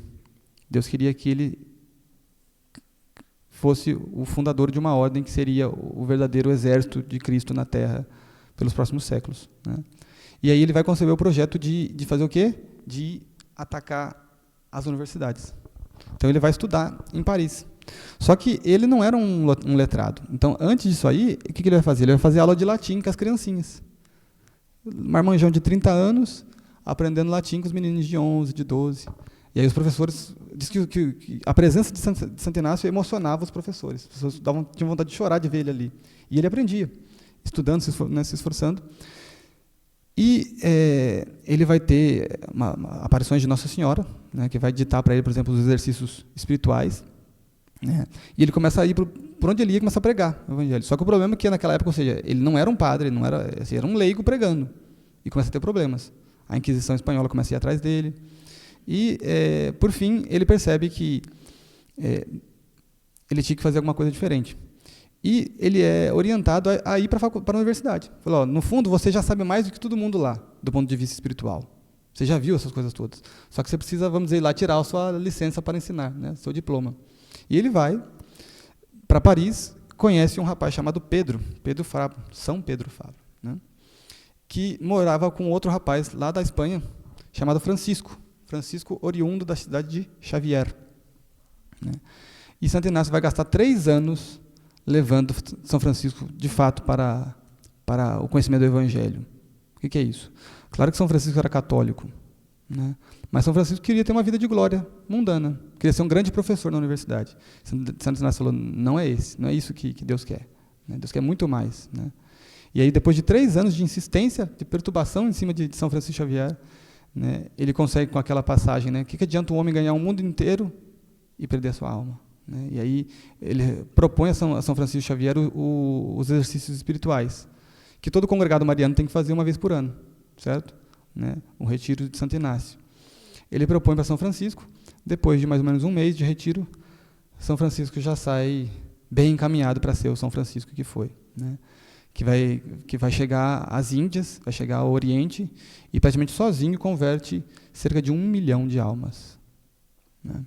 Deus queria que ele fosse o fundador de uma ordem que seria o verdadeiro exército de Cristo na Terra pelos próximos séculos, né? E aí ele vai conceber o projeto de fazer o quê? De atacar as universidades. Então ele vai estudar em Paris. Só que ele não era um letrado. Então, antes disso aí, o que ele vai fazer? Ele vai fazer aula de latim com as criancinhas. Marmanjão de 30 anos, aprendendo latim com os meninos de 11, de 12. E aí os professores... Diz que a presença de Santo Inácio emocionava os professores. As pessoas tinham vontade de chorar de ver ele ali. E ele aprendia, estudando, se esforçando. E ele vai ter aparições de Nossa Senhora, né, que vai ditar para ele, por exemplo, os exercícios espirituais, né, e ele começa a ir por onde ele ia, começa a pregar o Evangelho. Só que o problema é que naquela época, ou seja, ele não era um padre, ele não era, assim, era um leigo pregando, e começa a ter problemas. A Inquisição Espanhola começa a ir atrás dele, e, por fim, ele percebe que ele tinha que fazer alguma coisa diferente. E ele é orientado a ir para a universidade. Falou, no fundo, você já sabe mais do que todo mundo lá, do ponto de vista espiritual. Você já viu essas coisas todas. Só que você precisa, vamos dizer, ir lá tirar a sua licença para ensinar, né, seu diploma. E ele vai para Paris, conhece um rapaz chamado Pedro Fabro, São Pedro Fabro, né, que morava com outro rapaz lá da Espanha, chamado Francisco oriundo da cidade de Xavier, né. E Santo Inácio vai gastar 3 anos levando São Francisco, de fato, para o conhecimento do Evangelho. O que é isso? Claro que São Francisco era católico, né? Mas São Francisco queria ter uma vida de glória mundana, queria ser um grande professor na universidade. Santo Inácio falou, não é isso que Deus quer. Né? Deus quer muito mais. Né? E aí, depois de 3 anos de insistência, de perturbação em cima de São Francisco Xavier, né, ele consegue com aquela passagem, né, que adianta um homem ganhar o mundo inteiro e perder a sua alma? Né? E aí ele propõe a São Francisco Xavier os exercícios espirituais, que todo congregado mariano tem que fazer uma vez por ano, certo? Né? Um retiro de Santo Inácio. Ele propõe para São Francisco, depois de mais ou menos um mês de retiro, São Francisco já sai bem encaminhado para ser o São Francisco que foi, né? Que vai chegar às Índias, vai chegar ao Oriente, e praticamente sozinho converte cerca de 1 milhão de almas. Né?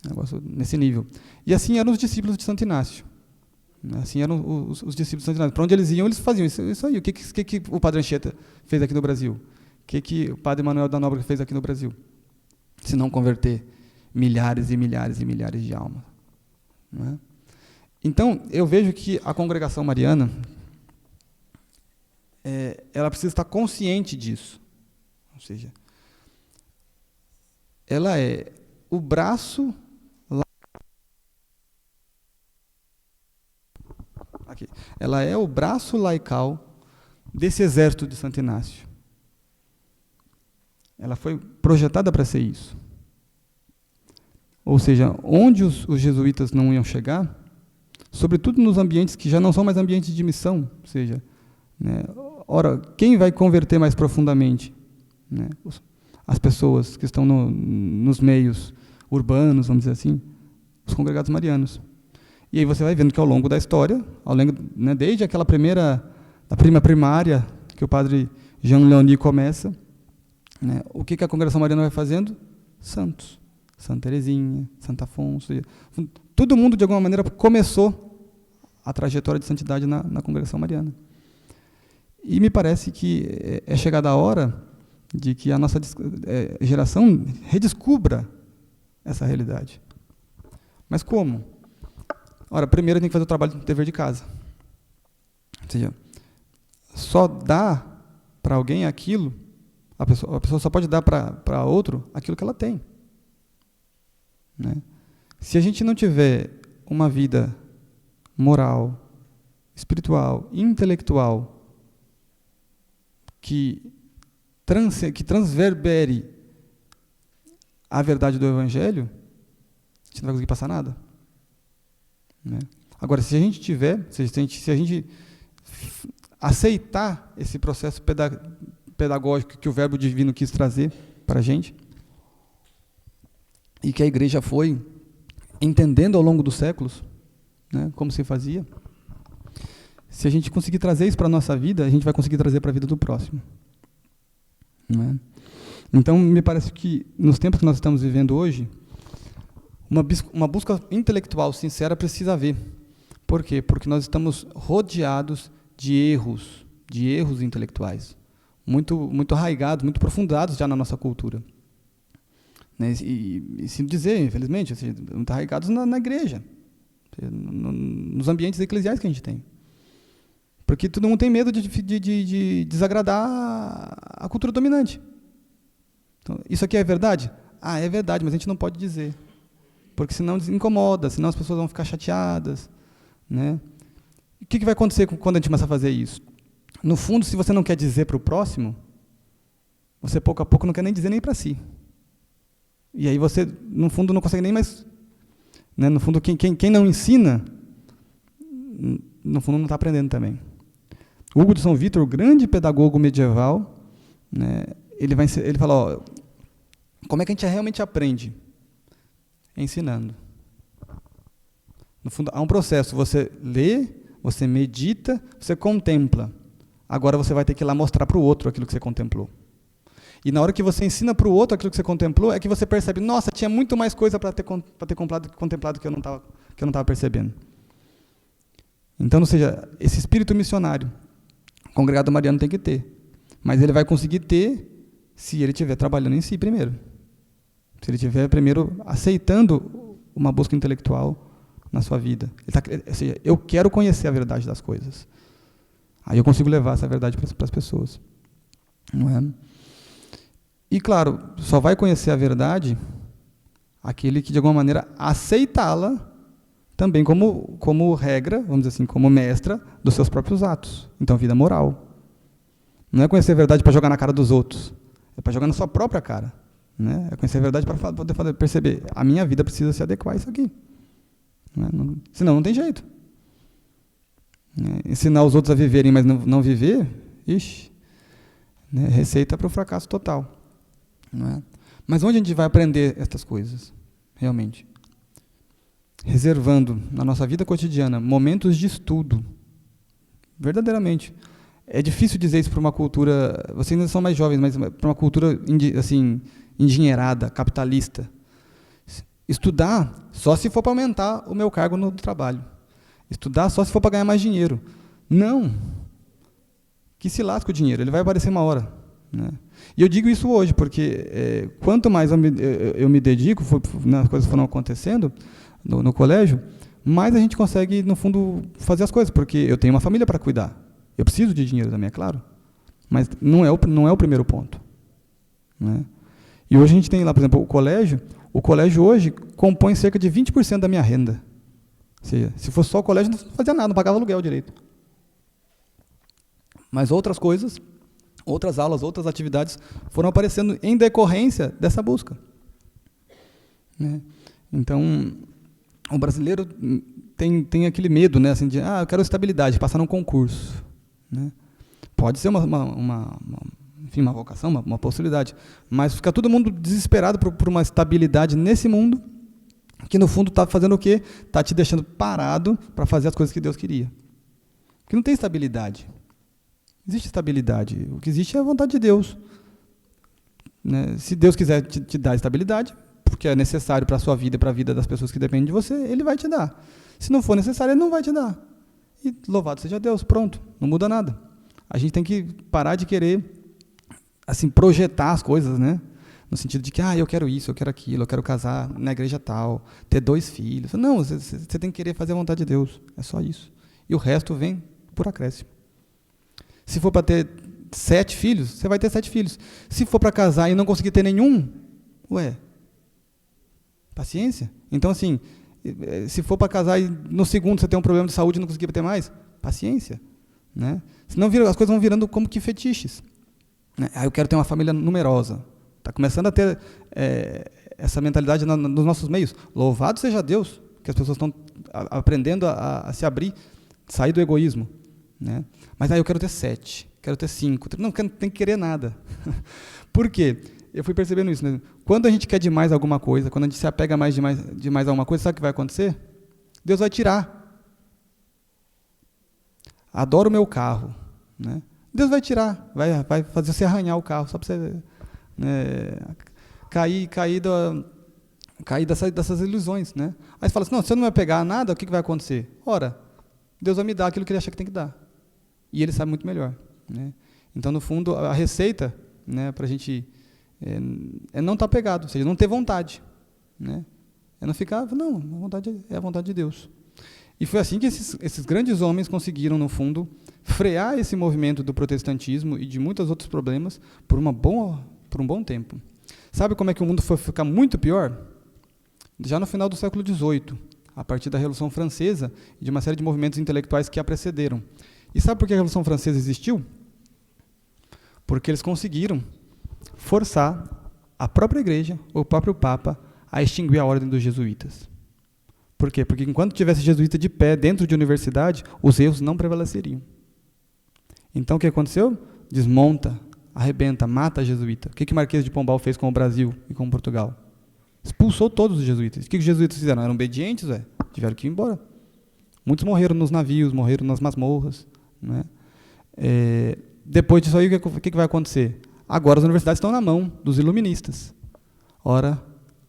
Negócio nesse nível. E assim eram os discípulos de Santo Inácio. Assim eram os discípulos de Santo Inácio. Para onde eles iam, eles faziam isso aí. O que o Padre Anchieta fez aqui no Brasil? O que o Padre Manuel da Nóbrega fez aqui no Brasil? Se não converter milhares e milhares e milhares de almas. Não é? Então, eu vejo que a congregação mariana, ela precisa estar consciente disso. Ou seja, ela é o braço aqui. Ela é o braço laical desse exército de Santo Inácio. Ela foi projetada para ser isso. Ou seja, onde os jesuítas não iam chegar, sobretudo nos ambientes que já não são mais ambientes de missão, ou seja, né, ora, quem vai converter mais profundamente? Né, as pessoas que estão nos meios urbanos, vamos dizer assim, os congregados marianos. E aí você vai vendo que ao longo da história, né, desde aquela da prima primária, que o padre Jean Leoni começa, né, o que a congregação mariana vai fazendo? Santos. Santa Teresinha, Santo Afonso. Todo mundo, de alguma maneira, começou a trajetória de santidade na congregação mariana. E me parece que é chegada a hora de que a nossa geração redescubra essa realidade. Mas como? Ora, primeiro tem que fazer o trabalho do dever de casa. Ou seja, só dá para alguém aquilo, a pessoa só pode dar para outro aquilo que ela tem. Né? Se a gente não tiver uma vida moral, espiritual, intelectual, que transverbere a verdade do Evangelho, a gente não vai conseguir passar nada. Né? Agora, se a gente aceitar esse processo pedagógico que o Verbo Divino quis trazer para a gente, e que a Igreja foi entendendo ao longo dos séculos, né, como se fazia, se a gente conseguir trazer isso para a nossa vida, a gente vai conseguir trazer para a vida do próximo. Né? Então, me parece que, nos tempos que nós estamos vivendo hoje, uma busca intelectual sincera precisa haver. Por quê? Porque nós estamos rodeados de erros intelectuais, muito arraigados, muito aprofundados já na nossa cultura. Né? E sinto dizer, infelizmente, muito arraigados na igreja, nos ambientes eclesiais que a gente tem. Porque todo mundo tem medo de desagradar a cultura dominante. Então, isso aqui é verdade? É verdade, mas a gente não pode dizer. Porque senão incomoda, senão as pessoas vão ficar chateadas. Né? E o que vai acontecer quando a gente começa a fazer isso? No fundo, se você não quer dizer para o próximo, você pouco a pouco não quer nem dizer nem para si. E aí você, no fundo, não consegue nem mais... Né? No fundo, quem não ensina, no fundo, não está aprendendo também. Hugo de São Vítor, o grande pedagogo medieval, né, ele fala, como é que a gente realmente aprende? Ensinando. No fundo, há um processo. Você lê, você medita, você contempla. Agora você vai ter que ir lá mostrar para o outro aquilo que você contemplou. E na hora que você ensina para o outro aquilo que você contemplou, é que você percebe, nossa, tinha muito mais coisa para ter contemplado que eu não estava percebendo. Então, ou seja, esse espírito missionário, o congregado mariano tem que ter. Mas ele vai conseguir ter se ele estiver trabalhando em si primeiro. Se ele estiver primeiro aceitando uma busca intelectual na sua vida. Ou seja, eu quero conhecer a verdade das coisas. Aí eu consigo levar essa verdade para as pessoas. Não é? E, claro, só vai conhecer a verdade aquele que, de alguma maneira, aceitá-la também como regra, vamos dizer assim, como mestra dos seus próprios atos. Então, vida moral. Não é conhecer a verdade para jogar na cara dos outros, é para jogar na sua própria cara. Né? É conhecer a verdade para poder perceber, a minha vida precisa se adequar a isso aqui. Senão não tem jeito. Ensinar os outros a viverem, mas não viver, ixi, né? Receita para o fracasso total. Não é? Mas onde a gente vai aprender essas coisas, realmente? Reservando na nossa vida cotidiana momentos de estudo, verdadeiramente. É difícil dizer isso para uma cultura, vocês ainda são mais jovens, mas para uma cultura assim, endinheirada, capitalista. Estudar só se for para aumentar o meu cargo no trabalho. Estudar só se for para ganhar mais dinheiro. Não. Que se lasque o dinheiro, ele vai aparecer uma hora. Né? E eu digo isso hoje, porque quanto mais eu me dedico, as coisas foram acontecendo no colégio, mais a gente consegue, no fundo, fazer as coisas, porque eu tenho uma família para cuidar. Eu preciso de dinheiro também, é claro. Mas não é o primeiro ponto. Né? E hoje a gente tem lá, por exemplo, o colégio hoje compõe cerca de 20% da minha renda. Ou seja, se fosse só o colégio, não fazia nada, não pagava aluguel direito. Mas outras coisas, outras aulas, outras atividades foram aparecendo em decorrência dessa busca. Né? Então, o brasileiro tem aquele medo, né, assim, de, eu quero estabilidade, passar num concurso. Né? Pode ser enfim, uma vocação, uma possibilidade, mas fica todo mundo desesperado por uma estabilidade nesse mundo, que no fundo está fazendo o quê? Está te deixando parado para fazer as coisas que Deus queria. Porque não tem estabilidade. Existe estabilidade. O que existe é a vontade de Deus. Né? Se Deus quiser te dar estabilidade, porque é necessário para a sua vida e para a vida das pessoas que dependem de você, Ele vai te dar. Se não for necessário, Ele não vai te dar. E louvado seja Deus, pronto, não muda nada. A gente tem que parar de querer assim, projetar as coisas, né? No sentido de que, eu quero isso, eu quero aquilo, eu quero casar na igreja tal, ter 2 filhos. Não, você tem que querer fazer a vontade de Deus, é só isso. E o resto vem por acréscimo. Se for para ter 7 filhos, você vai ter 7 filhos. Se for para casar e não conseguir ter nenhum, paciência. Então, assim, se for para casar e no segundo você tem um problema de saúde e não conseguir ter mais, paciência. Né? Senão as coisas vão virando como que fetiches. Né? Eu quero ter uma família numerosa. Está começando a ter essa mentalidade nos nossos meios. Louvado seja Deus, que as pessoas estão aprendendo a se abrir, sair do egoísmo. Né? Mas eu quero ter 7, quero ter 5. Não tem que querer nada. Por quê? Eu fui percebendo isso. Né? Quando a gente quer demais alguma coisa, quando a gente se apega demais a alguma coisa, sabe o que vai acontecer? Deus vai tirar. Adoro o meu carro. Né? Deus vai tirar, vai fazer você arranhar o carro, só para você cair dessas ilusões. Né? Aí você fala assim, não, se eu não me apegar a nada, o que vai acontecer? Ora, Deus vai me dar aquilo que Ele acha que tem que dar. E Ele sabe muito melhor. Né? Então, no fundo, a receita, né, para a gente é não estar apegado, ou seja, não ter vontade. Né? É não ficar, não, a vontade é a vontade de Deus. E foi assim que esses grandes homens conseguiram, no fundo, frear esse movimento do protestantismo e de muitos outros problemas por um bom tempo. Sabe como é que o mundo foi ficar muito pior? Já no final do século XVIII, a partir da Revolução Francesa e de uma série de movimentos intelectuais que a precederam. E sabe por que a Revolução Francesa existiu? Porque eles conseguiram forçar a própria igreja, o próprio Papa, a extinguir a ordem dos jesuítas. Por quê? Porque enquanto tivesse jesuíta de pé dentro de universidade, os erros não prevaleceriam. Então, o que aconteceu? Desmonta, arrebenta, mata a jesuíta. O que Marquês de Pombal fez com o Brasil e com Portugal? Expulsou todos os jesuítas. O que os jesuítas fizeram? Eram obedientes? Tiveram que ir embora. Muitos morreram nos navios, morreram nas masmorras. Né? Depois disso aí, o que vai acontecer? Agora as universidades estão na mão dos iluministas. Ora,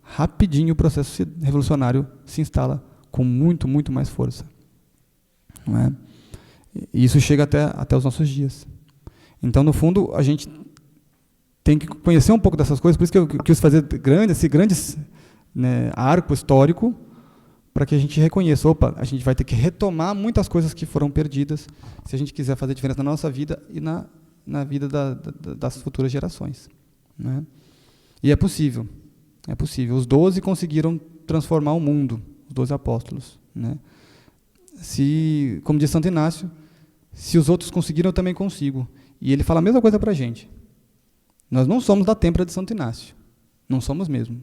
rapidinho o processo revolucionário se instala com muito, muito mais força. Não é? E isso chega até os nossos dias. Então, no fundo, a gente tem que conhecer um pouco dessas coisas, por isso que eu quis fazer esse grande arco histórico, para que a gente reconheça, opa, a gente vai ter que retomar muitas coisas que foram perdidas se a gente quiser fazer diferença na nossa vida e na vida das futuras gerações, né? E é possível. Os 12 conseguiram transformar o mundo, os 12 apóstolos, né? Como diz Santo Inácio, se os outros conseguiram, eu também consigo. E ele fala a mesma coisa para a gente. Nós não somos da têmpera de Santo Inácio. Não somos mesmo.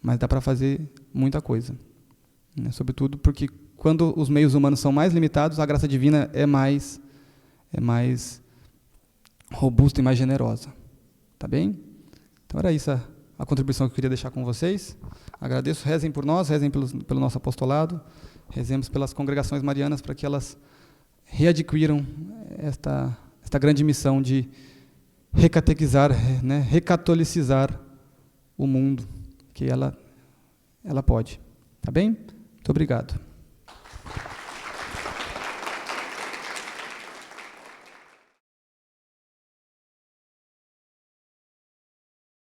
Mas dá para fazer muita coisa, né? Sobretudo porque quando os meios humanos são mais limitados, a graça divina é mais robusta e mais generosa. Tá bem? Então era isso a contribuição que eu queria deixar com vocês. Agradeço, rezem por nós, rezem pelo nosso apostolado, rezemos pelas congregações marianas para que elas readquiram esta grande missão de recatequizar, né, recatolicizar o mundo, que ela pode. Tá bem? Muito obrigado.